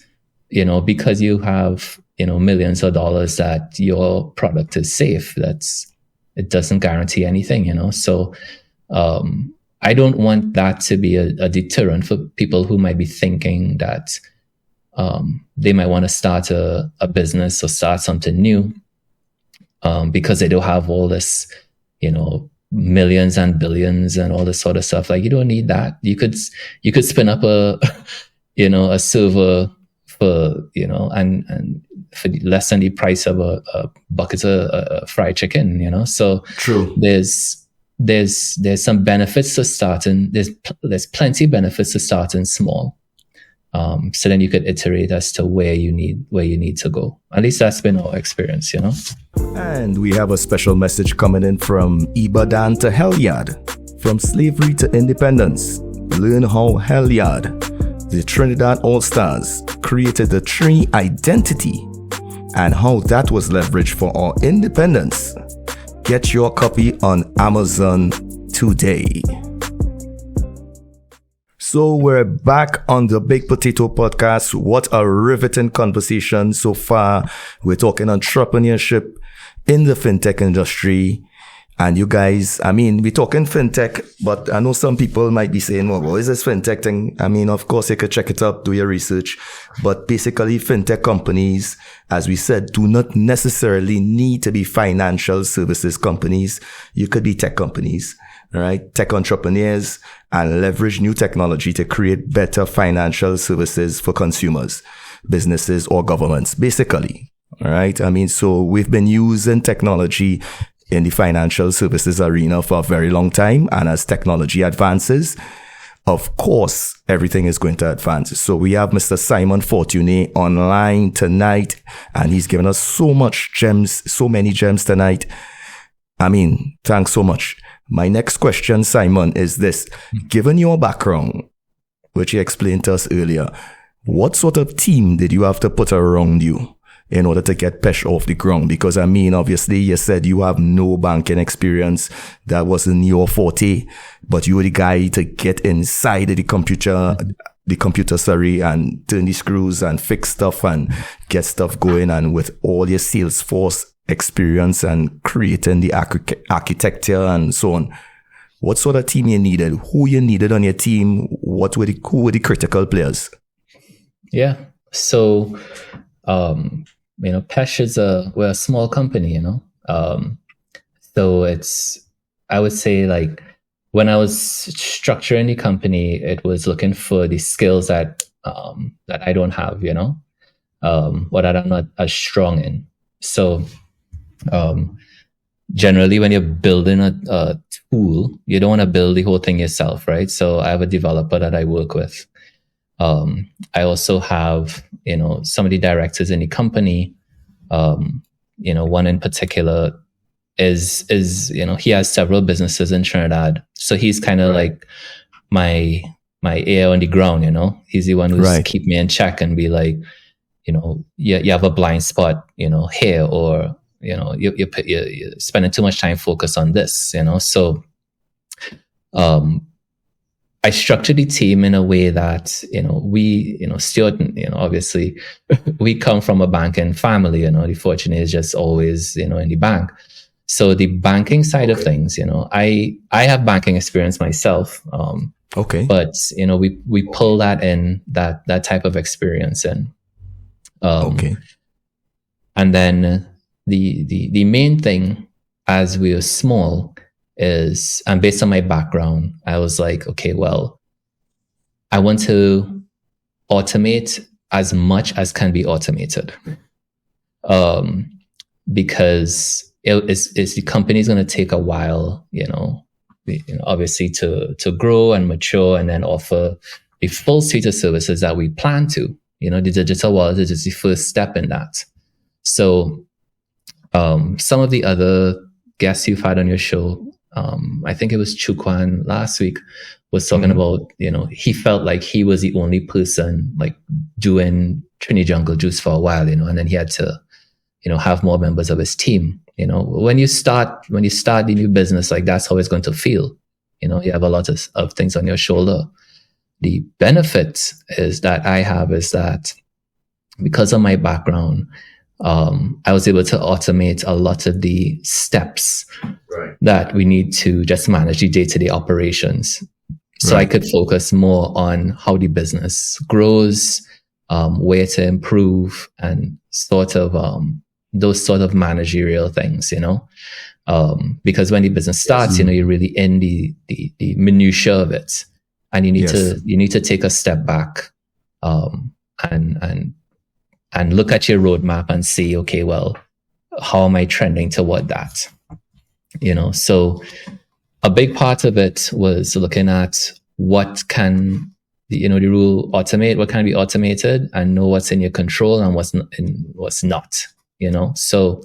because you have millions of dollars that your product is safe. It doesn't guarantee anything, So I don't want that to be a deterrent for people who might be thinking that they might want to start a business or start something new because they don't have all this, millions and billions and all this sort of stuff. Like, you don't need that. You could spin up a server for, and for less than the price of a bucket of fried chicken, So True. There's some benefits to starting. There's plenty of benefits to starting small. So then you could iterate as to where you need to go. At least that's been our experience, And we have a special message coming in from Ibadan to Helyard. From slavery to independence, learn how Helyard, the Trinidad All-Stars, created the Trini identity and how that was leveraged for our independence. Get your copy on Amazon today. So we're back on the Big Potato Podcast. What a riveting conversation so far. We're talking entrepreneurship in the fintech industry. And you guys, we're talking fintech, but I know some people might be saying, well, what is this fintech thing? Of course, you could check it up, do your research. But basically, fintech companies, as we said, do not necessarily need to be financial services companies. You could be tech companies, right? Tech entrepreneurs, and leverage new technology to create better financial services for consumers, businesses, or governments, basically. All right. So we've been using technology in the financial services arena for a very long time. And as technology advances, of course, everything is going to advance. So we have Mr. Simon Fortuné online tonight, and he's given us so many gems tonight. Thanks so much. My next question, Simon, is this. Given your background, which you explained to us earlier, what sort of team did you have to put around you in order to get PESH off the ground? Because obviously you said you have no banking experience. That wasn't your forte, but you were the guy to get inside the computer, and turn the screws and fix stuff and get stuff going. And with all your Salesforce experience and creating the architecture and so on, what sort of team you needed? Who you needed on your team? Who were the critical players? Yeah. So, PESH we're a small company, so I would say, like, when I was structuring the company, it was looking for the skills that I don't have, or that I'm not as strong in. So, generally when you're building a tool, you don't want to build the whole thing yourself, right? So I have a developer that I work with. I also have, some of the directors in the company. One in particular is he has several businesses in Trinidad. So he's kind of like my ear on the ground, he's the one who's keep me in check and be like, you have a blind spot, here, or, you're spending too much time focused on this, So, I structured the team in a way that, we, Stuart, obviously we come from a banking family, the Fortuné is just always, in the bank. So the banking side of things, I have banking experience myself. Okay. But, we pull that in, that type of experience in. Okay. And then the main thing as we were small is, and based on my background, I was like, okay, well, I want to automate as much as can be automated. Because the company is going to take a while, obviously to grow and mature and then offer the full suite of services that we plan to. The digital wallet is just the first step in that. So some of the other guests you've had on your show, I think it was Chukwan last week, was talking about, he felt like he was the only person like doing Trini Jungle Juice for a while, and then he had to, have more members of his team. When you start the new business, like that's how it's going to feel. You have a lot of things on your shoulder. The benefit is that because of my background, I was able to automate a lot of the steps that we need to just manage the day-to-day operations. So I could focus more on how the business grows, where to improve, and sort of those sort of managerial things, because when the business starts, you're really in the minutiae of it, and you need to take a step back, and look at your roadmap and see, okay, well, how am I trending toward that? So a big part of it was looking at what can the rule automate, what can be automated, and know what's in your control and what's not. So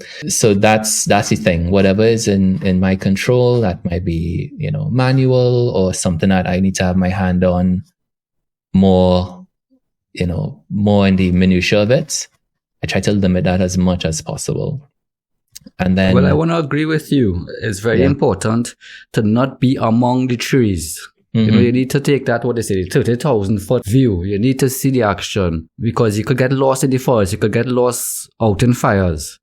that's the thing. Whatever is in my control, that might be manual or something that I need to have my hand on more in the minutiae of it. I try to limit that as much as possible. And then, well, I want to agree with you. It's very important to not be among the trees. You need to take that, what they say, 30,000 foot view. You need to see the action, because you could get lost in the forest. You could get lost out in fires.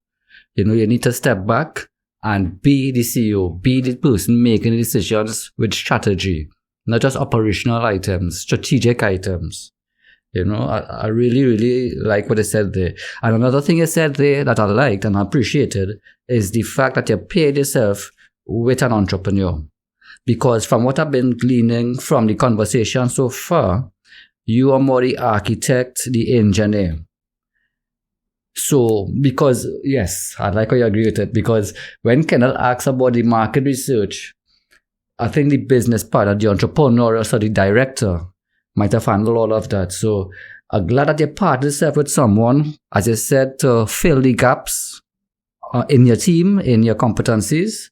You need to step back and be the CEO, be the person making the decisions with strategy, not just operational items, strategic items. I really, really like what they said there. And another thing you said there that I liked and I appreciated is the fact that you paired yourself with an entrepreneur. Because from what I've been gleaning from the conversation so far, you are more the architect, the engineer. So, because, yes, I like how you agree with it. Because when Kendell asks about the market research, I think the business part of the entrepreneurial, so the director, might have handled all of that. So I'm glad that you partnered yourself with someone, as you said, to fill the gaps in your team, in your competencies.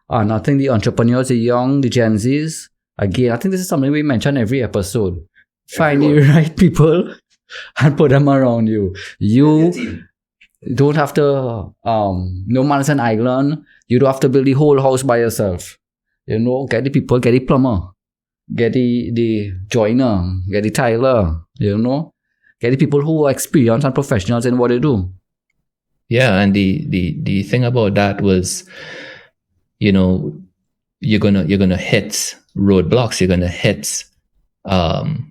And I think the entrepreneurs, the young, the Gen Zs, again, I think this is something we mention every episode. Find the right people and put them around you. You don't have to, no man's an island. You don't have to build the whole house by yourself. Get the people, get the plumber. Get the joiner, get the tiler, get the people who are experienced and professionals in what they do. Yeah, and the thing about that was, you're gonna hit roadblocks, you're gonna hit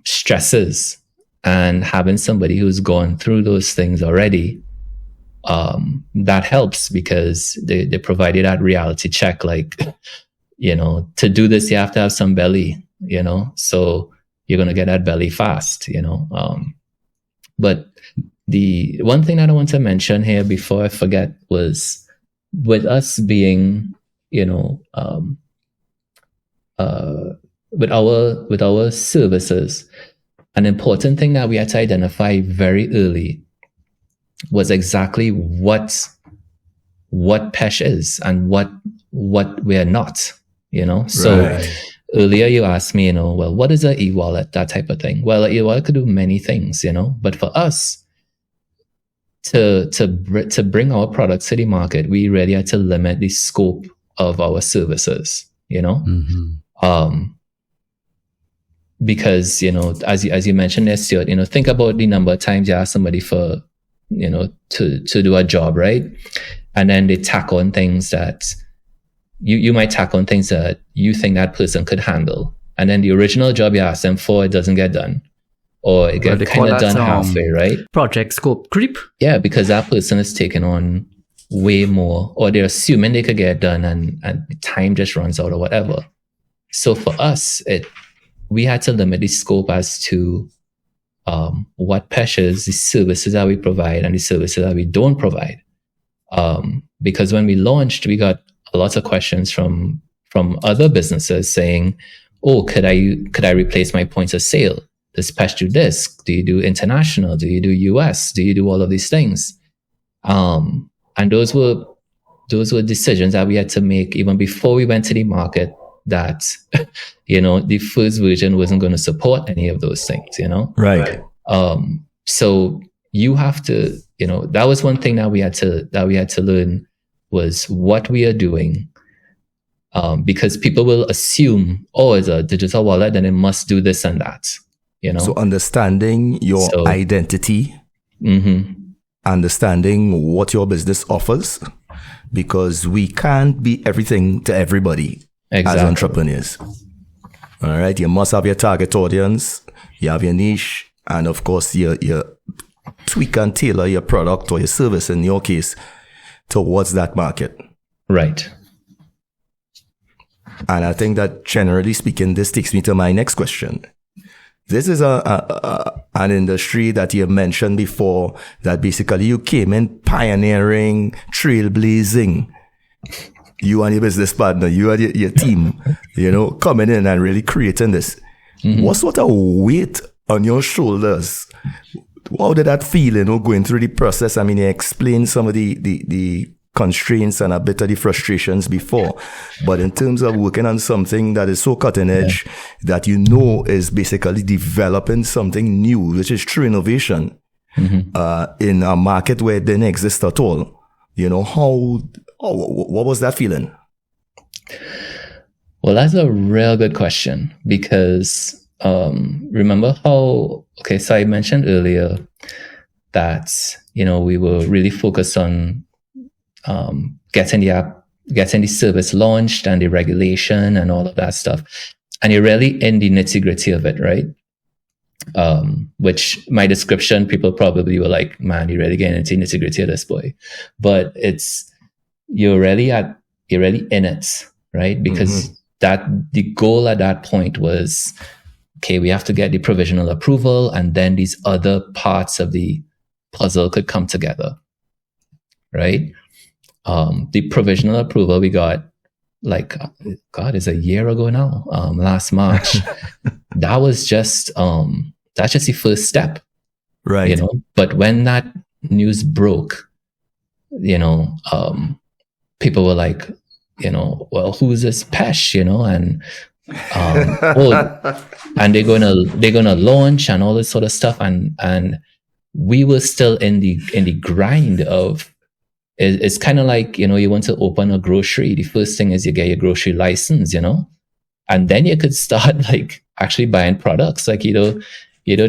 stresses, and having somebody who's gone through those things already, that helps, because they provide you that reality check, like, to do this you have to have some belly. So you're going to get that belly fast, But the one thing that I want to mention here before I forget was, with us being, with our services, an important thing that we had to identify very early was exactly what PESH is and what we're not, So earlier you asked me, well, what is an e-wallet, that type of thing? Well, an e-wallet could do many things, but for us to bring our products to the market, we really had to limit the scope of our services, because, as you mentioned there, Stuart, think about the number of times you ask somebody for, to do a job, right? And then they tack on things that you might tack on things that you think that person could handle. And then the original job you ask them for, it doesn't get done. Or it gets kind of done halfway, right? Project scope creep. Yeah, because that person is taking on way more, or they're assuming they could get it done and the time just runs out or whatever. So for us, we had to limit the scope as to what PESH is, the services that we provide and the services that we don't provide. Because when we launched, we got a lot of questions from other businesses saying, "Oh, could I replace my points of sale? Does PESH do this? Do you do international? Do you do US? Do you do all of these things?" And those were decisions that we had to make even before we went to the market, that, the first version wasn't going to support any of those things, Right. So you have to, that was one thing that we had to learn, was what we are doing. Because people will assume, oh, it's a digital wallet, then it must do this and that, So understanding your identity, understanding what your business offers, because we can't be everything to everybody as entrepreneurs. All right. You must have your target audience, you have your niche, and of course, you tweak and tailor your product or your service, in your case, towards that market. Right. And I think that, generally speaking, this takes me to my next question. This is an industry that you mentioned before, that basically you came in pioneering, trailblazing. You and your business partner, you and your team, coming in and really creating this. What sort of weight on your shoulders? How did that feel, going through the process? I mean, you explained some of the constraints and a bit of the frustrations before, but in terms of working on something that is so cutting edge, that is basically developing something new, which is true innovation, in a market where it didn't exist at all. What was that feeling? Well, that's a real good question, because remember so I mentioned earlier that we were really focused on getting the service launched and the regulation and all of that stuff. And you're really in the nitty-gritty of it, right? Which my description, people probably were like, "Man, you're really getting into the nitty-gritty of this, boy." But you're really in it, right? Because the goal at that point was, okay, we have to get the provisional approval, and then these other parts of the puzzle could come together, right? The provisional approval we got, it's a year ago now, last March. That was just, that's just the first step. Right. But when that news broke, people were like, well, who's this PESH, and, and they're gonna launch and all this sort of stuff. And we were still in the grind of, it's kind of like, you want to open a grocery. The first thing is you get your grocery license, and then you could start actually buying products. You don't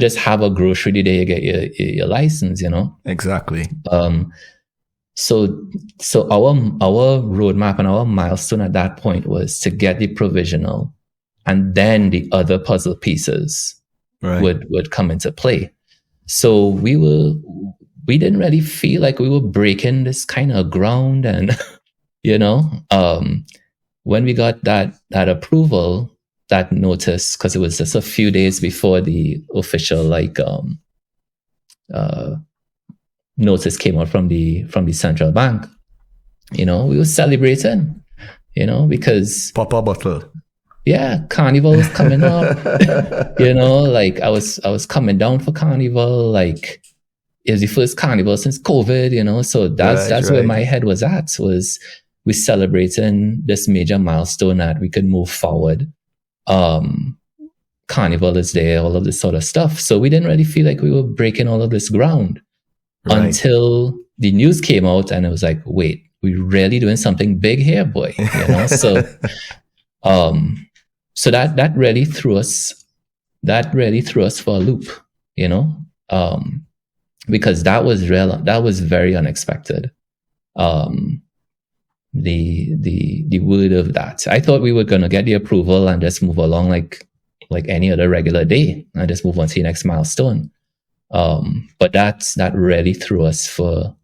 just have a grocery the day you get your license, Exactly. So our roadmap and our milestone at that point was to get the provisional, and then the other puzzle pieces would come into play. So we didn't really feel like we were breaking this kind of ground. And, when we got that approval, that notice, because it was just a few days before the official, notice came out from the central bank, we were celebrating, because Papa bottle. Yeah, Carnival was coming up. I was coming down for Carnival, it was the first Carnival since COVID, so that's where my head was at, was we celebrating this major milestone that we could move forward. Carnival is there, all of this sort of stuff. So we didn't really feel like we were breaking all of this ground until the news came out, and it was like, wait, we're really doing something big here, boy. So that really threw us that really threw us for a loop, because that was very unexpected. The word of that. I thought we were going to get the approval and just move along like any other regular day and just move on to the next milestone. But that really threw us for,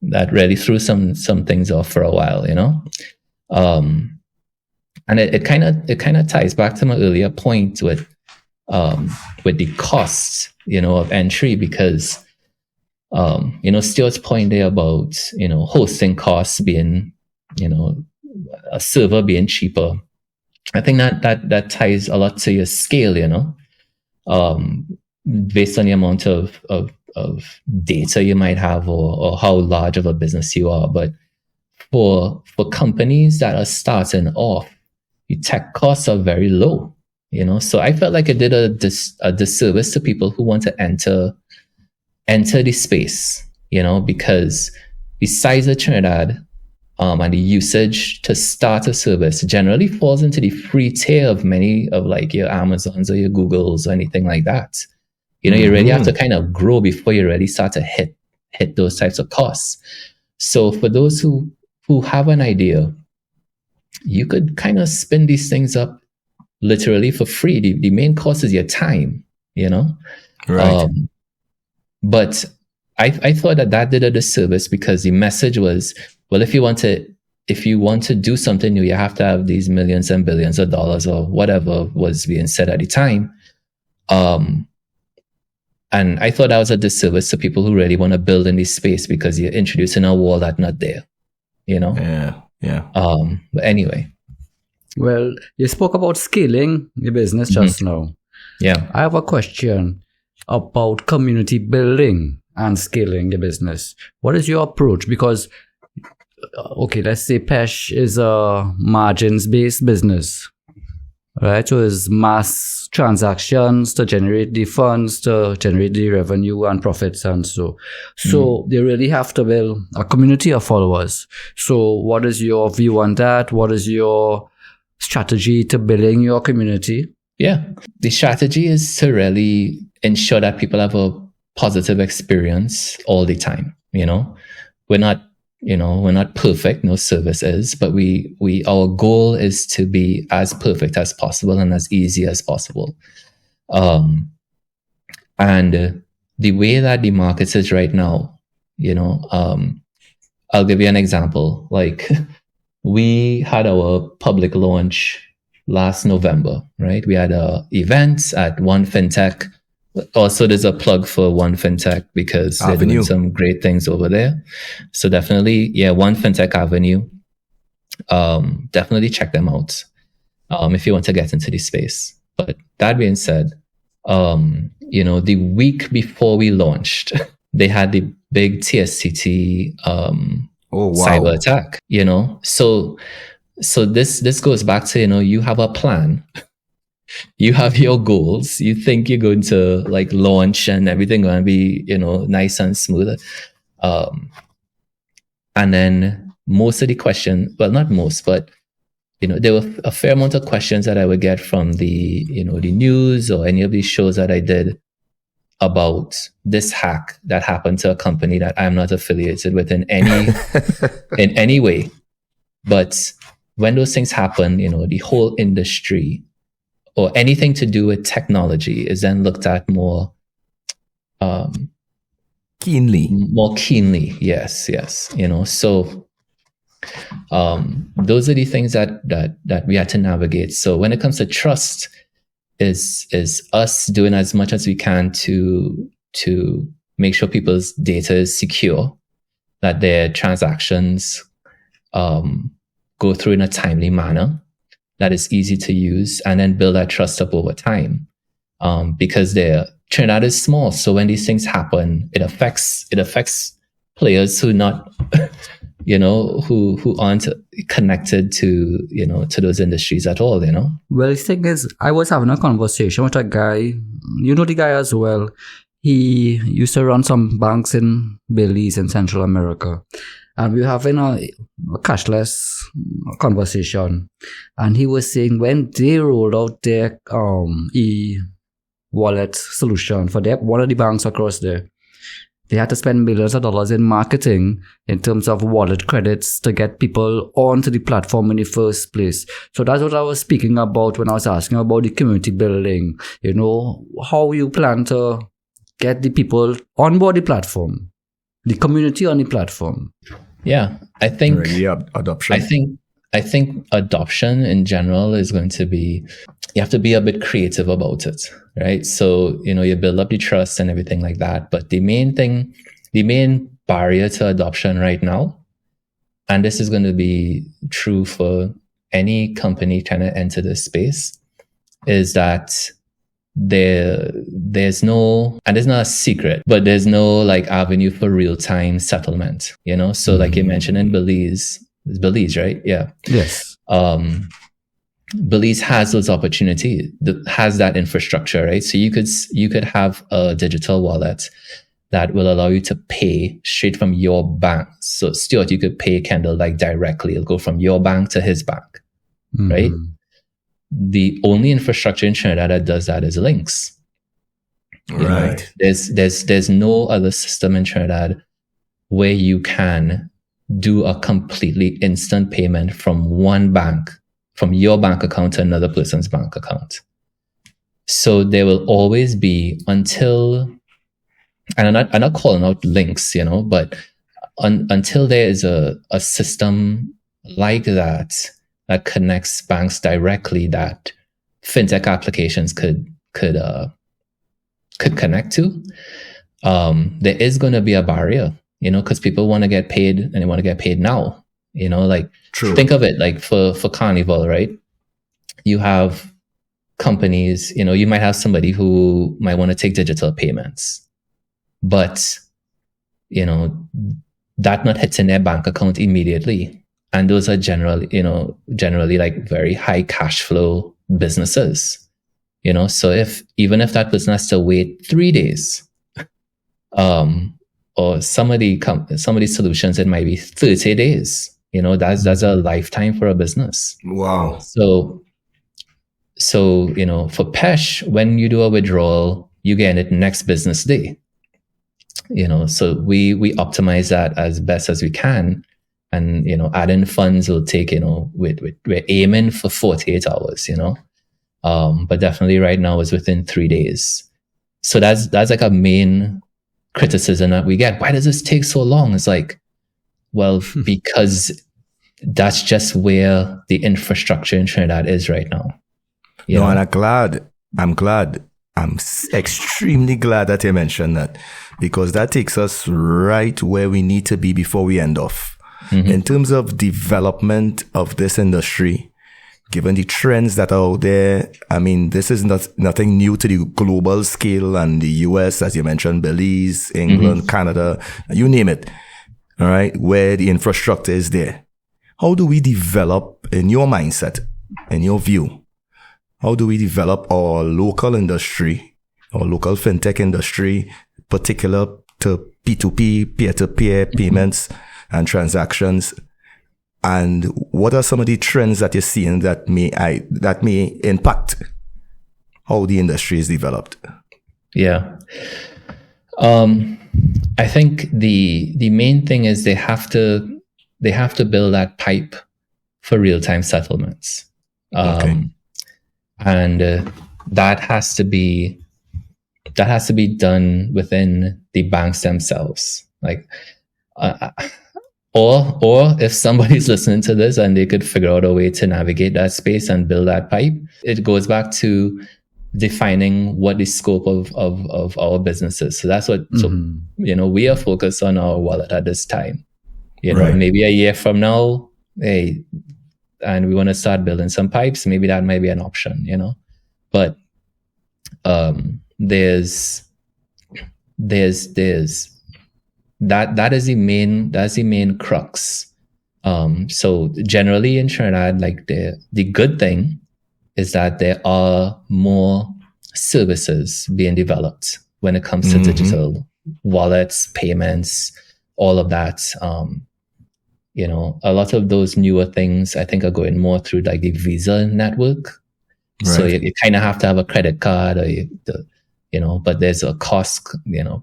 that really threw some things off for a while, and it kind of ties back to my earlier point with the costs, of entry, because, Stuart's point there about, hosting costs being, a server being cheaper. I think that ties a lot to your scale, based on the amount of data you might have or how large of a business you are. But for companies that are starting off, the tech costs are very low, So I felt like it did a disservice to people who want to enter the space, because the size of Trinidad and the usage to start a service generally falls into the free tier of many of like your Amazons or your Googles or anything like that. You really have to kind of grow before you really start to hit those types of costs. So for those who have an idea, you could kind of spin these things up literally for free. The main cost is your time, Right. But I thought that did a disservice, because the message was, well, if you want to do something new, you have to have these millions and billions of dollars or whatever was being said at the time. And I thought that was a disservice to people who really want to build in this space, because you're introducing a wall that's not there, Yeah. But anyway. Well, you spoke about scaling your business just now. Yeah. I have a question about community building and scaling your business. What is your approach? Because, let's say PESH is a margins-based business, right? So it's mass transactions to generate the funds, to generate the revenue and profits and so. So they really have to build a community of followers. So what is your view on that? What is your strategy to building your community? Yeah. The strategy is to really ensure that people have a positive experience all the time. We're not perfect, no service is, but our goal is to be as perfect as possible and as easy as possible. And the way that the market is right now, I'll give you an example. Like, we had our public launch last November, right? We had events at One Fintech. Also, there's a plug for One Fintech, because they're doing some great things over there. So definitely, One Fintech Avenue. Definitely check them out if you want to get into the space. But that being said, the week before we launched, they had the big TSTT cyber attack. So this goes back to, you have a plan. You have your goals. You think you're going to like launch and everything going to be, nice and smooth. And then most of the questions, well, not most, but, there were a fair amount of questions that I would get from the, the news or any of these shows that I did about this hack that happened to a company that I'm not affiliated with in any way. But when those things happen, the whole industry or anything to do with technology is then looked at more keenly. Yes. So those are the things that we had to navigate. So when it comes to trust, is us doing as much as we can to make sure people's data is secure, that their transactions go through in a timely manner, that is easy to use, and then build that trust up over time. Because Trinidad is small, so when these things happen, it affects players who not, who aren't connected to, to those industries at all, Well, the thing is, I was having a conversation with a guy, the guy as well. He used to run some banks in Belize in Central America. and we were having a cashless conversation, and he was saying when they rolled out their e-wallet solution for one of the banks across there, they had to spend millions of dollars in marketing in terms of wallet credits to get people onto the platform in the first place. So that's what I was speaking about when I was asking about the community building. How you plan to get the people on board the platform, the community on the platform. Yeah, I think adoption. I think adoption in general is going to be, you have to be a bit creative about it, right? So, you build up the trust and everything like that. But the main barrier to adoption right now, and this is going to be true for any company trying to enter this space, is that there's no, and it's not a secret, but there's no like avenue for real-time settlement, So like you mentioned in Belize, it's Belize, right? Yeah. Yes. Belize has those opportunities, has that infrastructure, right? So you could have a digital wallet that will allow you to pay straight from your bank. So Stuart, you could pay Kendell like directly. It'll go from your bank to his bank, right? The only infrastructure in Trinidad that does that is Links. Right. There's no other system in Trinidad where you can do a completely instant payment from one bank, from your bank account to another person's bank account. So there will always be until, and I'm not calling out Links, but until there is a system like that connects banks directly, that fintech applications could connect to, there is going to be a barrier, because people want to get paid and they want to get paid now, True. Think of it like for Carnival, right? You have companies, you might have somebody who might want to take digital payments, but, that not hitting their bank account immediately. And those are generally like very high cash flow businesses, so even if that person has to wait 3 days, or some of these solutions, it might be 30 days, that's a lifetime for a business. Wow. So, for PESH, when you do a withdrawal, you get it next business day, so we optimize that as best as we can. And, add-in funds will take, we're aiming for 48 hours, but definitely right now is within 3 days. So that's like a main criticism that we get. Why does this take so long? It's like, well, because that's just where the infrastructure in Trinidad is right now. And I'm extremely glad that you mentioned that, because that takes us right where we need to be before we end off. In terms of development of this industry, given the trends that are out there, I mean, this is nothing new to the global scale, and the US, as you mentioned, Belize, England, Canada, you name it, all right, where the infrastructure is there. How do we develop, in your mindset, in your view, how do we develop our local industry, our local fintech industry, particular to P2P, peer-to-peer payments and transactions? And what are some of the trends that you're seeing that may impact how the industry is developed? Yeah. I think the main thing is they have to build that pipe for real-time settlements. And that has to be done within the banks themselves. Like, or if somebody's listening to this and they could figure out a way to navigate that space and build that pipe, it goes back to defining what the scope of our business is. So that's what, we are focused on our wallet at this time. Maybe a year from now, and we want to start building some pipes, maybe that might be an option, but there's that is the main crux. So generally in Trinidad, like the good thing is that there are more services being developed when it comes to digital wallets, payments, all of that. a lot of those newer things I think are going more through like the Visa network. Right. So you kind of have to have a credit card, or but there's a cost,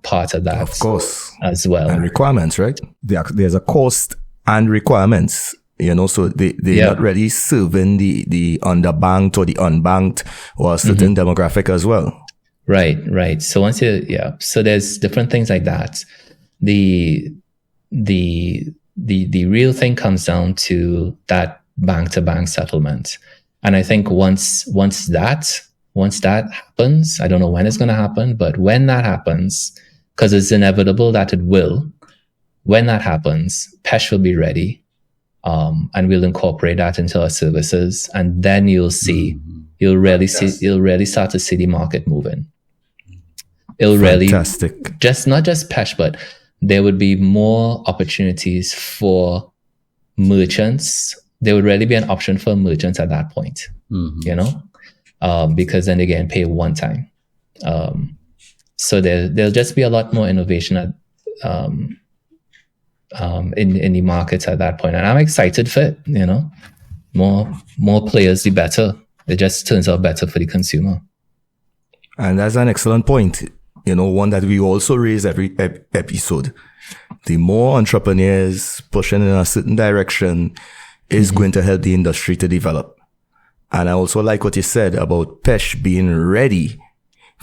part of that, of course, as well, and requirements, right? There's a cost and requirements. So they're not really serving the underbanked or the unbanked or a certain demographic as well. Right. So once so there's different things like that. The real thing comes down to that bank to bank settlement. And I think once that happens, I don't know when it's going to happen, but when that happens, because it's inevitable that it will, when that happens, PESH will be ready. And we'll incorporate that into our services, and then you'll really start to see the market moving. It'll Fantastic. really not just PESH, but there would be more opportunities for merchants. There would really be an option for merchants at that point, because then they get paid one time. So there'll just be a lot more innovation in the markets at that point. And I'm excited for it, more players, the better. It just turns out better for the consumer. And that's an excellent point. One that we also raise every episode. The more entrepreneurs pushing in a certain direction is going to help the industry to develop. And I also like what you said about PESH being ready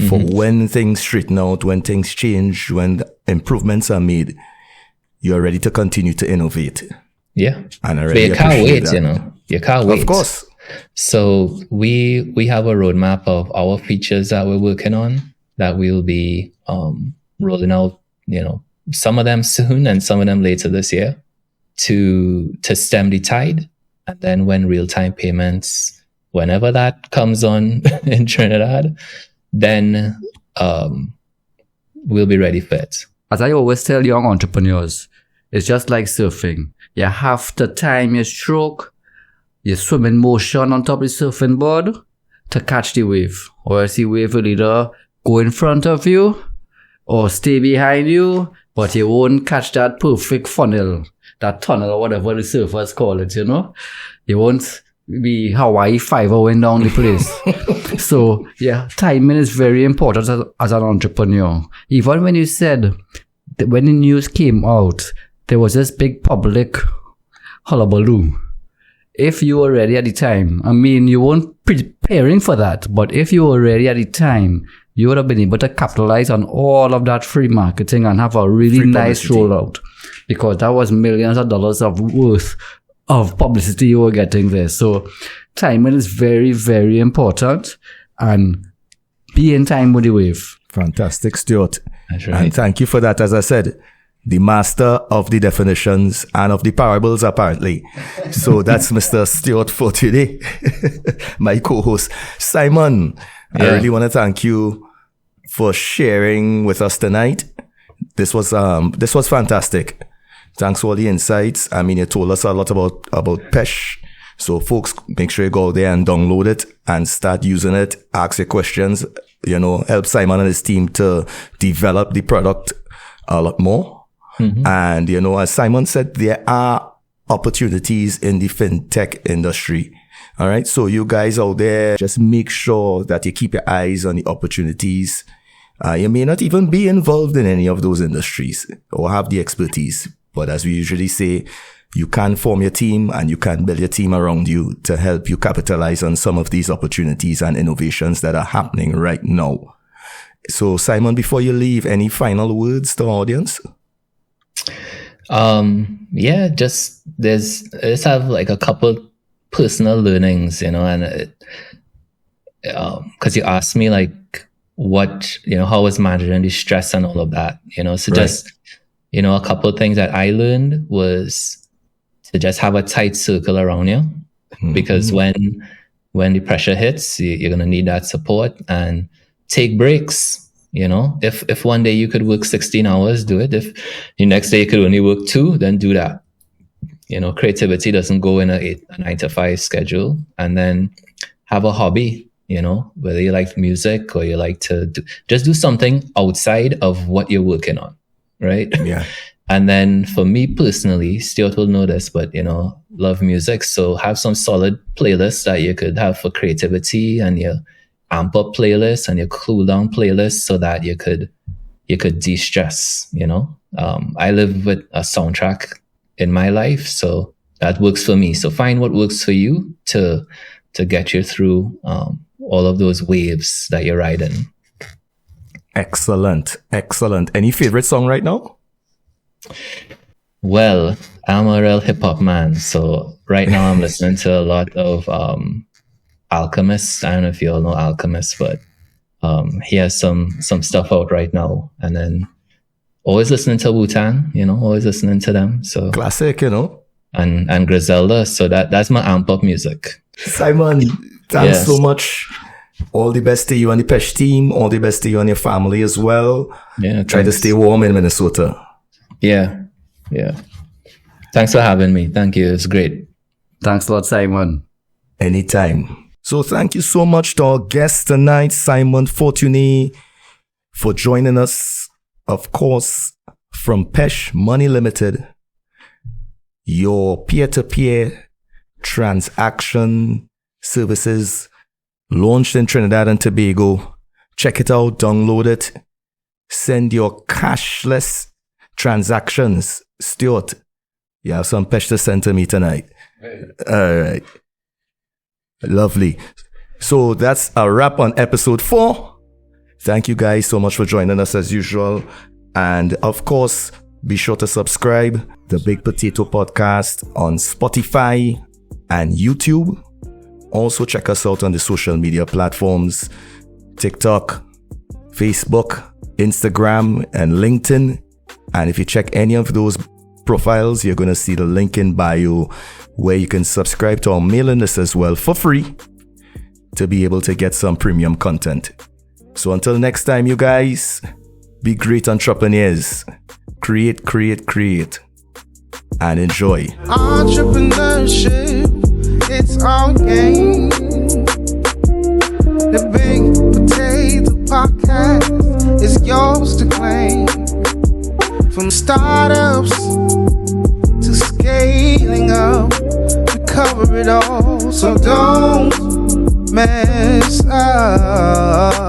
for when things straighten out, when things change, when the improvements are made. You're ready to continue to innovate. Yeah. And I really really you can't wait, that. You can't wait. Of course. So we have a roadmap of our features that we're working on that we'll be rolling out, some of them soon and some of them later this year to stem the tide. And then when real-time payments, whenever that comes on in Trinidad, then we'll be ready for it. As I always tell young entrepreneurs, it's just like surfing. You have to time your stroke, your swimming motion on top of the surfing board to catch the wave. Or else the wave will either go in front of you or stay behind you, but you won't catch that perfect funnel, that tunnel or whatever the surfers call it, You won't be Hawaii 5-0 down the place. So, timing is very important as an entrepreneur. Even when you said, when the news came out, there was this big public hullabaloo. If you were ready at the time, you weren't preparing for that, but if you were ready at the time, you would have been able to capitalize on all of that free marketing and have a really nice rollout, because that was millions of dollars of worth of publicity you were getting there. So timing is very, very important, and be in time with the wave. Fantastic, Stuart. That's right. And thank you for that. As I said, the master of the definitions and of the parables, apparently. So that's Mr. Stuart Fortuné, my co-host. Simon, I really want to thank you for sharing with us tonight. This was fantastic. Thanks for all the insights. You told us a lot about PESH. So folks, make sure you go out there and download it and start using it. Ask your questions, help Simon and his team to develop the product a lot more. And, as Simon said, there are opportunities in the fintech industry. All right. So you guys out there, just make sure that you keep your eyes on the opportunities. You may not even be involved in any of those industries or have the expertise. But as we usually say, you can form your team and you can build your team around you to help you capitalize on some of these opportunities and innovations that are happening right now. So Simon, before you leave, any final words to our audience? Let's have like a couple personal learnings, and because you asked me like what, how was managing the stress and all of that, so just, a couple of things that I learned was to just have a tight circle around you, because when the pressure hits, you're going to need that support, and take breaks. If one day you could work 16 hours, do it. If the next day you could only work 2, then do that. Creativity doesn't go in a 9-to-5 schedule. And then have a hobby, whether you like music or you like to do something outside of what you're working on. Right. Yeah. And then for me personally, Stuart will know this, but love music. So have some solid playlists that you could have for creativity, and your amp up playlist and your cool down playlist, so that you could de-stress. I live with a soundtrack in my life, so that works for me. So find what works for you to get you through all of those waves that you're riding. Excellent. Any favorite song right now? Well, I'm a real hip hop man, so right now I'm listening to a lot of Alchemist. I don't know if you all know Alchemist, but he has some stuff out right now. And then always listening to Wu-Tang, always listening to them. So classic, and Griselda. So that's my amp up music. Simon, thanks so much. All the best to you and the PESH team. All the best to you and your family as well. Yeah. Try to stay warm in Minnesota. Yeah. Thanks for having me. Thank you. It's great. Thanks a lot, Simon. Anytime. So thank you so much to our guest tonight, Simon Fortuné, for joining us. Of course, from PESH Money Limited, your peer-to-peer transaction services launched in Trinidad and Tobago. Check it out, download it. Send your cashless transactions. Stuart, you have some PESH to send to me tonight. All right. Lovely. So that's a wrap on episode 4. Thank you guys so much for joining us as usual. And of course, be sure to subscribe the Big Potato Podcast on Spotify and YouTube. Also check us out on the social media platforms, TikTok, Facebook, Instagram, and LinkedIn. And if you check any of those profiles, you're going to see the link in bio where you can subscribe to our mailing list as well for free to be able to get some premium content. So until next time, you guys, be great entrepreneurs. Create, and enjoy. Entrepreneurship, it's all game. The Big Potato Podcast is yours to claim. From startups to scaling up, we cover it all. So don't mess up.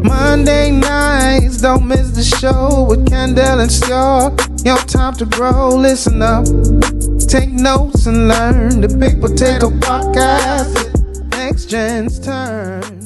Monday nights, don't miss the show with Kendell and Stuart. Your time to grow, listen up. Take notes and learn. The Big Potato Podcast, next gen's turn.